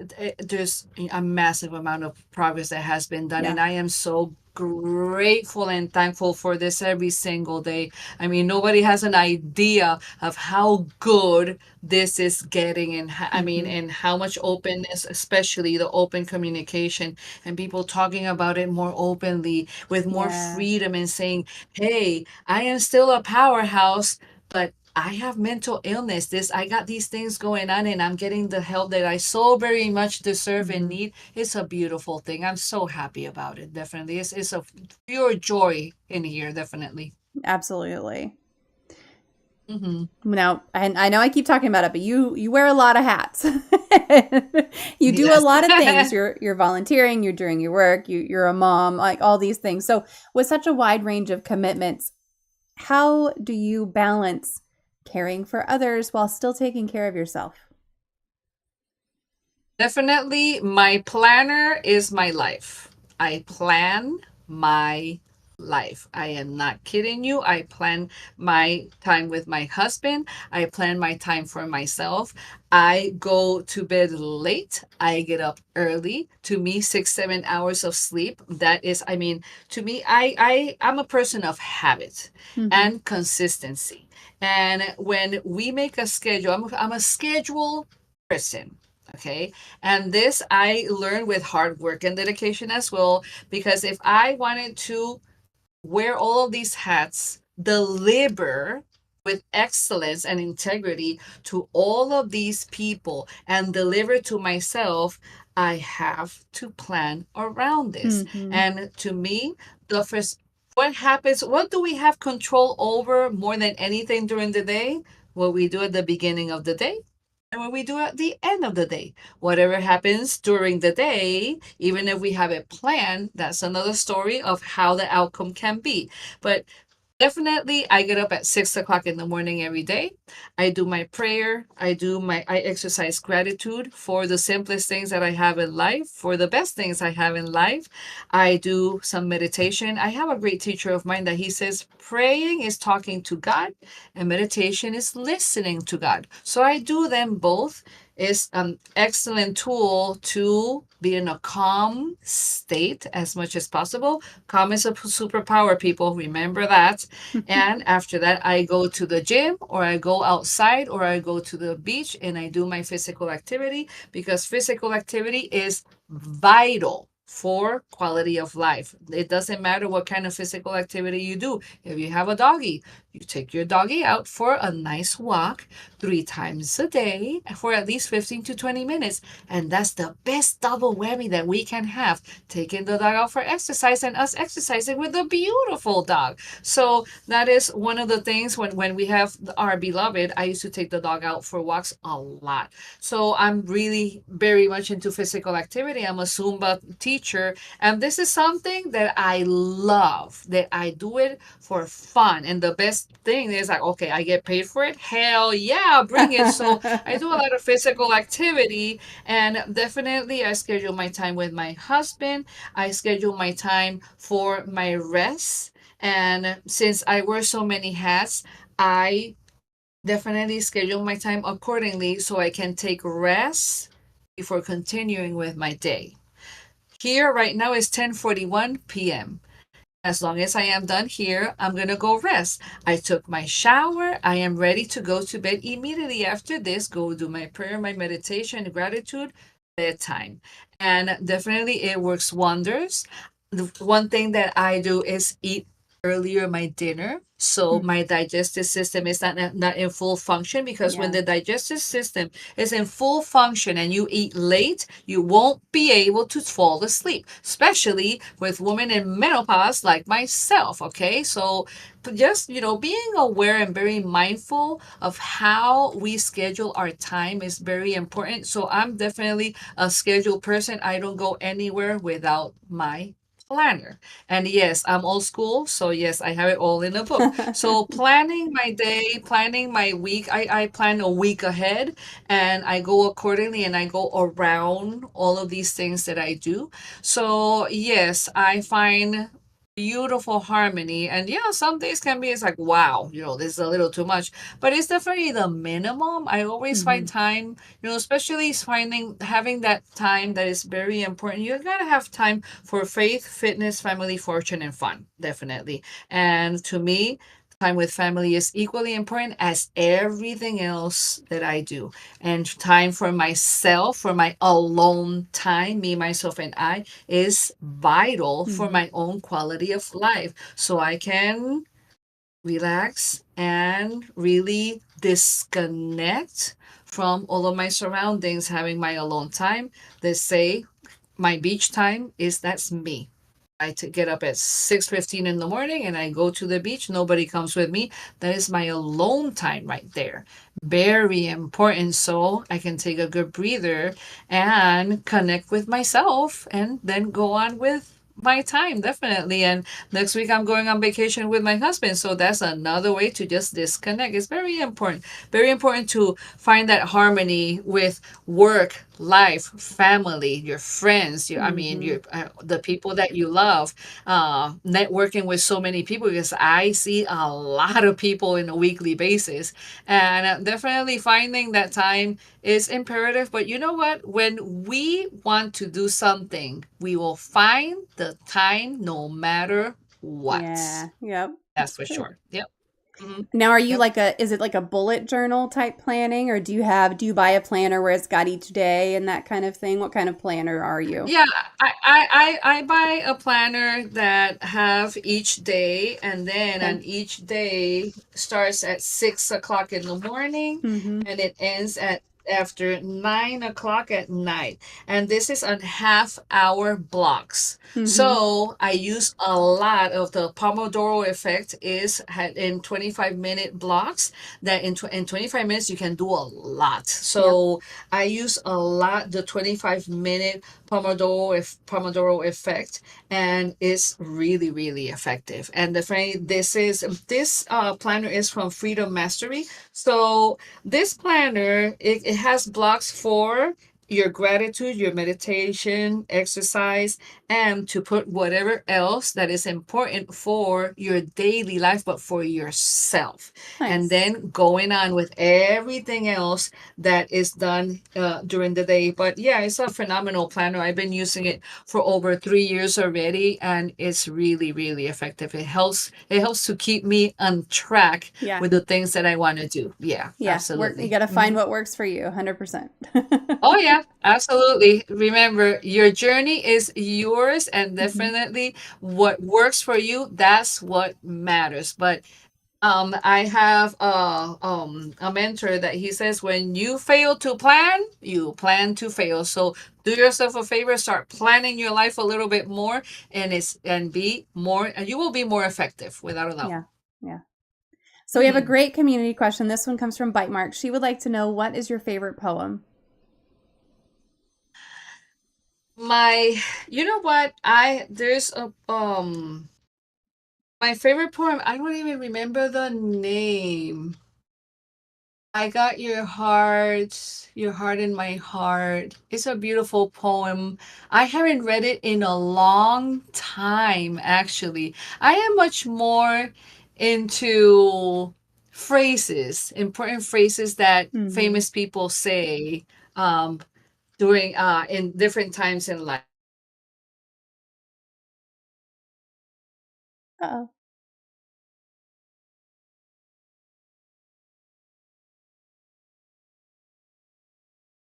S2: a massive amount of progress that has been done,
S1: Yeah.
S2: and I am so grateful and thankful for this every single day. I mean, nobody has an idea of how good this is getting, and I mean,
S1: Hmm.
S2: and how much openness, especially the open communication and people talking about it more openly with more
S1: Yeah.
S2: freedom and saying, "Hey, I am still a powerhouse, but I have mental illness. I got these things going on and I'm getting the help that I so very much deserve and
S1: Hmm.
S2: need." It's a beautiful thing. I'm so happy about it. Definitely. It's a pure joy in here. Definitely.
S1: Absolutely.
S2: Mm-hmm.
S1: Now, and I know I keep talking about it, but you wear a lot of hats. You do a
S2: Yes.
S1: lot of things. You're volunteering, you're doing your work, you're a mom, like all these things. So, with such a wide range of commitments, how do you balance caring for others while still taking care of yourself?
S2: Definitely, my planner is my life. I plan my life. I am not kidding you. I plan my time with my husband. I plan my time for myself. I go to bed late. I get up early. To me, 6, 7 hours of sleep. That is, I mean, to me, I'm a person of habit
S1: Hmm.
S2: and consistency. And when we make a schedule, I'm a schedule person. Okay. And this I learned with hard work and dedication as well, because if I wanted to wear all of these hats, deliver with excellence and integrity to all of these people, and deliver to myself, I have to plan around this.
S1: Hmm.
S2: And to me, the first, what happens, what do we have control over more than anything during the day? What we do at the beginning of the day and what we do at the end of the day. Whatever happens during the day, even if we have a plan, that's another story of how the outcome can be. But definitely, I get up at 6 o'clock in the morning every day. I do my prayer. I exercise gratitude for the simplest things that I have in life, for the best things I have in life. I do some meditation. I have a great teacher of mine that he says praying is talking to God and meditation is listening to God. So I do them both. It's an excellent tool to be in a calm state as much as possible. Calm is a superpower, people. Remember that. And after that, I go to the gym or I go outside or I go to the beach and I do my physical activity, because physical activity is vital for quality of life. It doesn't matter what kind of physical activity you do. If you have a doggy, you take your doggy out for a nice walk 3 times a day for at least 15 to 20 minutes. And that's the best double whammy that we can have, taking the dog out for exercise and us exercising with a beautiful dog. So that is one of the things when we have our beloved, I used to take the dog out for walks a lot. So I'm really very much into physical activity. I'm a Zumba teacher, and this is something that I love, that I do it for fun. And the best thing is like, okay, I get paid for it. Hell yeah, bring it. So I do a lot of physical activity, and definitely I schedule my time with my husband. I schedule my time for my rest. And since I wear so many hats, I definitely schedule my time accordingly so I can take rest before continuing with my day. Here right now is 10:41 p.m. As long as I am done here, I'm going to go rest. I took my shower. I am ready to go to bed immediately after this. Go do my prayer, my meditation, gratitude, bedtime. And definitely it works wonders. The one thing that I do is eat earlier my dinner, so
S1: Mm,
S2: my digestive system is not in full function, because when
S1: yeah.
S2: the digestive system is in full function and you eat late, you won't be able to fall asleep, especially with women in menopause like myself. Okay, so just being aware and very mindful of how we schedule our time is very important. So I'm definitely a scheduled person. I don't go anywhere without my planner. And yes, I'm old school, so yes, I have it all in a book. So planning my day, planning my week, I plan a week ahead, and I go accordingly, and I go around all of these things that I do. So yes, I find beautiful harmony. And yeah, some days can be, it's like, wow, this is a little too much, but it's definitely the minimum. I always find
S1: Hmm.
S2: time, especially finding having that time that is very important. You gotta have time for faith, fitness, family, fortune, and fun, definitely. And to me, time with family is equally important as everything else that I do. And time for myself, for my alone time, me, myself, and I, is vital for
S1: Hmm.
S2: my own quality of life, so I can relax and really disconnect from all of my surroundings, having my alone time. They say my beach time is that's me. Get up at 6:15 in the morning and I go to the beach. Nobody comes with me. That is my alone time right there. Very important, so I can take a good breather and connect with myself and then go on with my time, definitely. And next week I'm going on vacation with my husband, so that's another way to just disconnect. It's very important to find that harmony with work, life, family, your friends, I mean,
S1: Hmm.
S2: the people that you love, networking with so many people, because I see a lot of people in a weekly basis. And definitely finding that time is imperative. But you know what? When we want to do something, we will find the time no matter what.
S1: Yeah. Yep.
S2: That's
S1: That's
S2: for
S1: true.
S2: sure. Yep. Hmm.
S1: Now, are you
S2: Yep.
S1: is it like a bullet journal type planning, or do you buy a planner where it's got each day and that kind of thing? What kind of planner are you?
S2: Yeah, I buy a planner that have each day, and then
S1: Okay.
S2: on each day starts at 6 o'clock in the morning,
S1: Mm-hmm.
S2: and it ends at after 9 o'clock at night. And this is on half-hour blocks.
S1: Mm-hmm.
S2: So I use a lot of the Pomodoro effect is in 25-minute blocks, that in 25 minutes you can do a lot.
S1: Yep.
S2: So I use a lot the 25-minute Pomodoro effect, and it's really really effective. And the friend, this planner is from Freedom Mastery. So this planner, it has blocks for your gratitude, your meditation, exercise, and to put whatever else that is important for your daily life, but for yourself. And
S1: Nice.
S2: then going on with everything else that is done during the day. But yeah, it's a phenomenal planner. I've been using it for over 3 years already, and it's really, really effective. It helps to keep me on track
S1: Yeah.
S2: with the things that I want to do. Yeah,
S1: Yeah. Work. You
S2: absolutely.
S1: got to find
S2: Mhm.
S1: what works for you. 100%.
S2: Oh yeah, absolutely. Remember, your journey is yours, and
S1: Hmm.
S2: definitely what works for you, that's what matters. But I have a mentor that he says, when you fail to plan, you plan to fail. So do yourself a favor, start planning your life a little bit more, and be more, and you will be more effective without a doubt.
S1: Yeah. Yeah. So we have a
S2: Hmm.
S1: great community question. This one comes from Bite Mark. She would like to know, what is your favorite poem?
S2: My, you know what? There's a my favorite poem. I don't even remember the name. I got your heart in my heart. It's a beautiful poem. I haven't read it in a long time, actually. I am much more into phrases, important phrases that
S1: Hmm.
S2: famous people say um, during in different times in life.
S1: Uh-oh.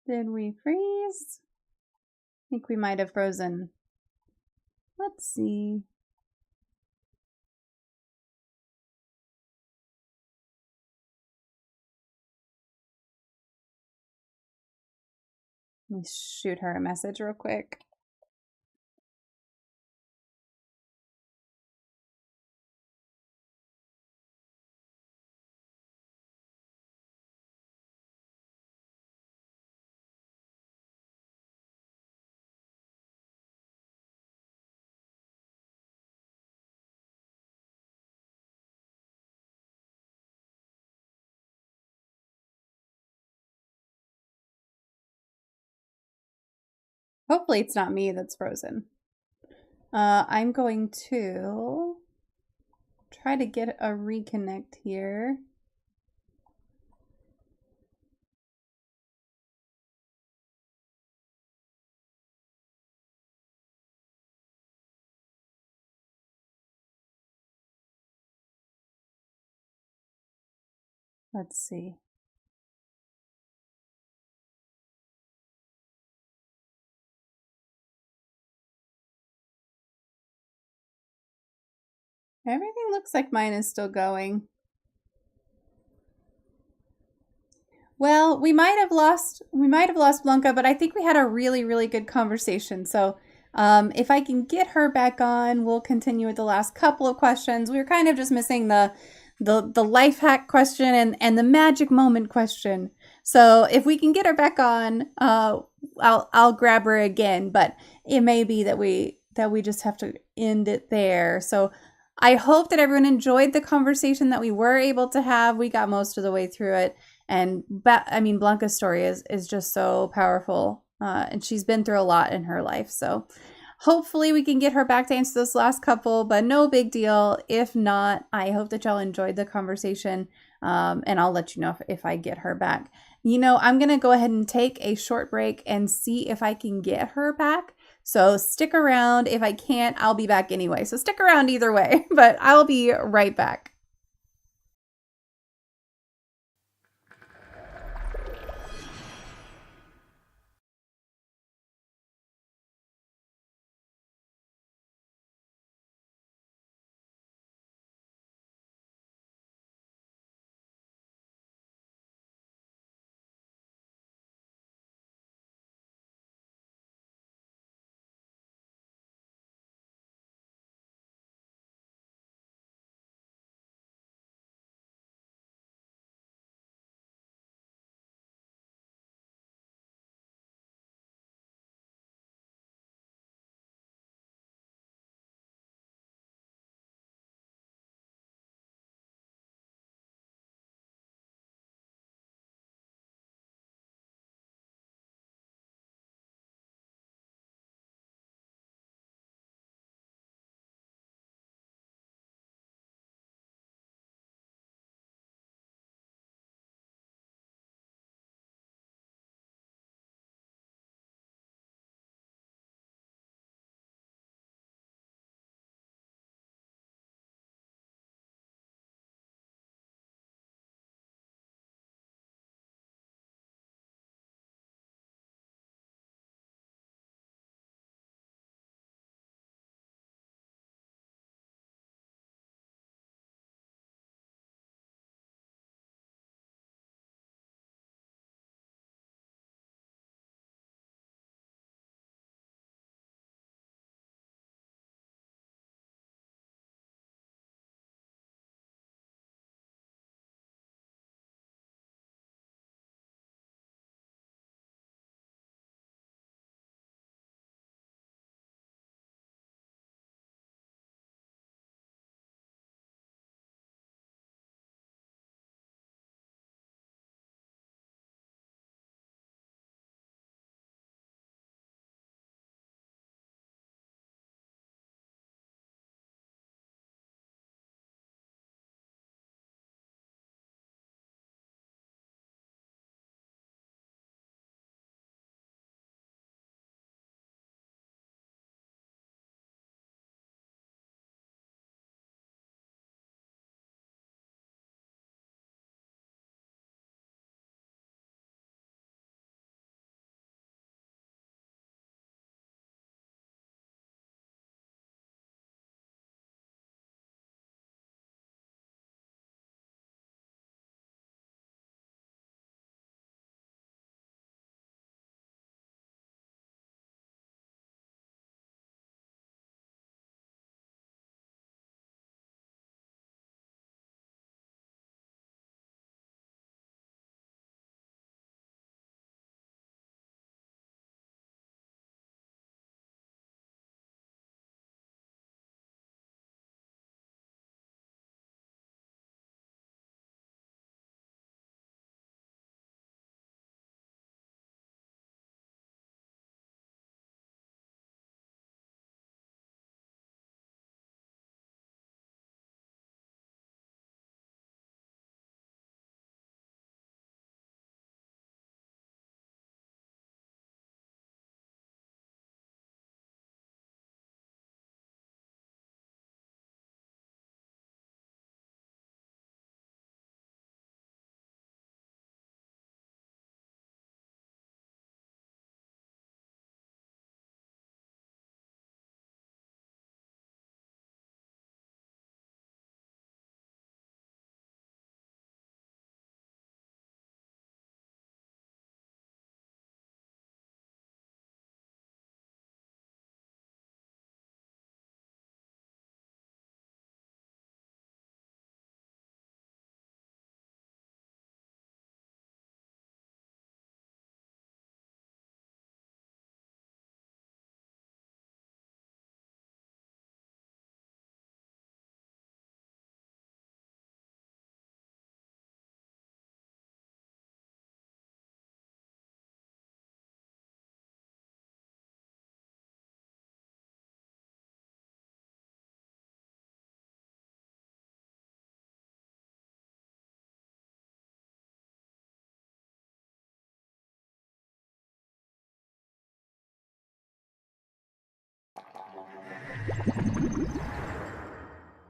S1: Did we freeze? I think we might have frozen. Let's see. Let me shoot her a message real quick. Hopefully it's not me that's frozen. I'm going to try to get a reconnect here. Let's see. Everything looks like mine is still going. Well, we might have lost Blanca, but I think we had a really, really good conversation. So if I can get her back on, we'll continue with the last couple of questions. We were kind of just missing the life hack question and the magic moment question. So if we can get her back on, I'll grab her again. But it may be that we just have to end it there. So I hope that everyone enjoyed the conversation that we were able to have. We got most of the way through it. And I mean, Blanca's story is just so powerful, and she's been through a lot in her life. So hopefully we can get her back to answer this last couple, but no big deal. If not, I hope that y'all enjoyed the conversation, and I'll let you know if I get her back. You know, I'm going to go ahead and take a short break and see if I can get her back. So stick around. If I can't, I'll be back anyway. So stick around either way, but I'll be right back.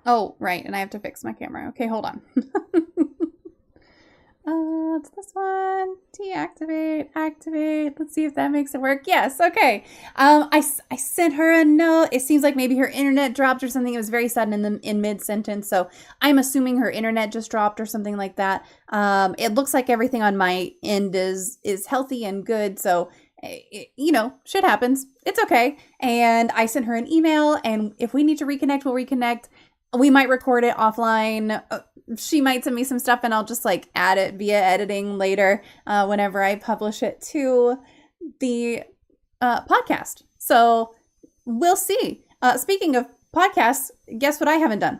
S1: Oh, right, and I have to fix my camera. Okay, hold on. It's this one. Deactivate, activate. Let's see if that makes it work. Yes, okay. I sent her a note. It seems like maybe her internet dropped or something. It was very sudden in mid sentence, so I'm assuming her internet just dropped or something like that. It looks like everything on my end is healthy and good. So shit happens. It's okay. And I sent her an email, and if we need to reconnect, we'll reconnect. We might record it offline. She might send me some stuff and I'll just like add it via editing later whenever I publish it to the podcast. So we'll see. Speaking of podcasts, guess what I haven't done?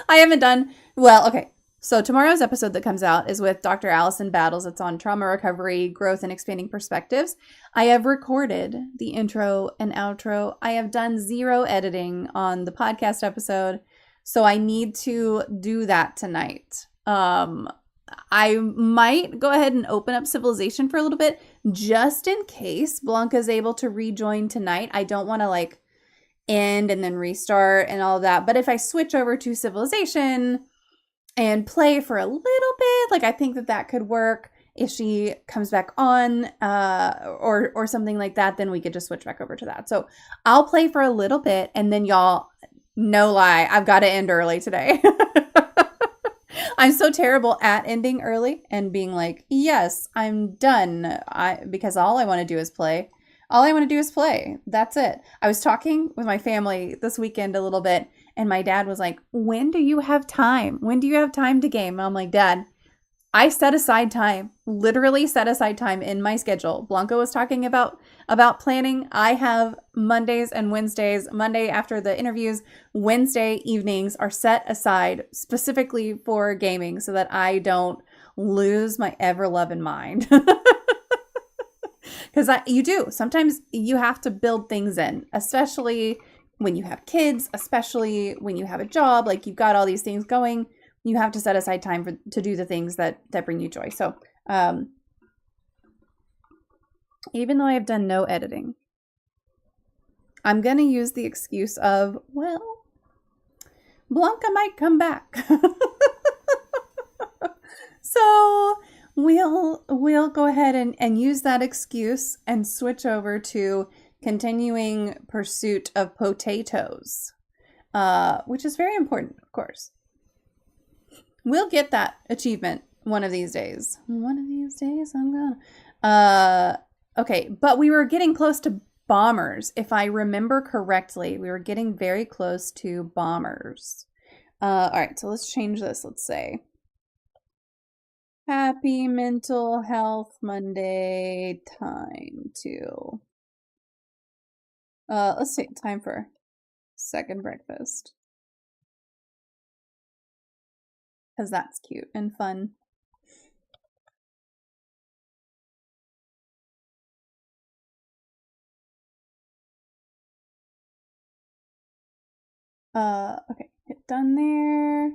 S1: I haven't done, well, okay. So tomorrow's episode that comes out is with Dr. Allison Battles. It's on trauma recovery, growth, and expanding perspectives. I have recorded the intro and outro. I have done 0 editing on the podcast episode. So I need to do that tonight. I might go ahead and open up Civilization for a little bit just in case Blanca's able to rejoin tonight. I don't want to like end and then restart and all of that. But if I switch over to Civilization and play for a little bit, like I think that could work. If she comes back on or something like that, then we could just switch back over to that. So I'll play for a little bit and then y'all, no lie, I've got to end early today. I'm so terrible at ending early and being like, yes, I'm done. Because all I want to do is play. All I want to do is play. That's it. I was talking with my family this weekend a little bit, and my dad was like, when do you have time? When do you have time to game? And I'm like, Dad, I set aside time, literally set aside time in my schedule. Blanca was talking about planning. I have Mondays and Wednesdays, Monday after the interviews, Wednesday evenings are set aside specifically for gaming so that I don't lose my ever-loving mind. Because you do. Sometimes you have to build things in, especially when you have kids, especially when you have a job, like you've got all these things going. You have to set aside time to do the things that bring you joy. So even though I have done no editing, I'm going to use the excuse of, well, Blanca might come back. So we'll go ahead and use that excuse and switch over to continuing pursuit of potatoes, which is very important, of course. We'll get that achievement one of these days. One of these days, I'm gonna. Okay, but we were getting close to bombers. If I remember correctly, we were getting very close to bombers. All right, so let's change this. Let's say Happy Mental Health Monday time to. Let's see, time for second breakfast. Because that's cute and fun. Okay, hit done there.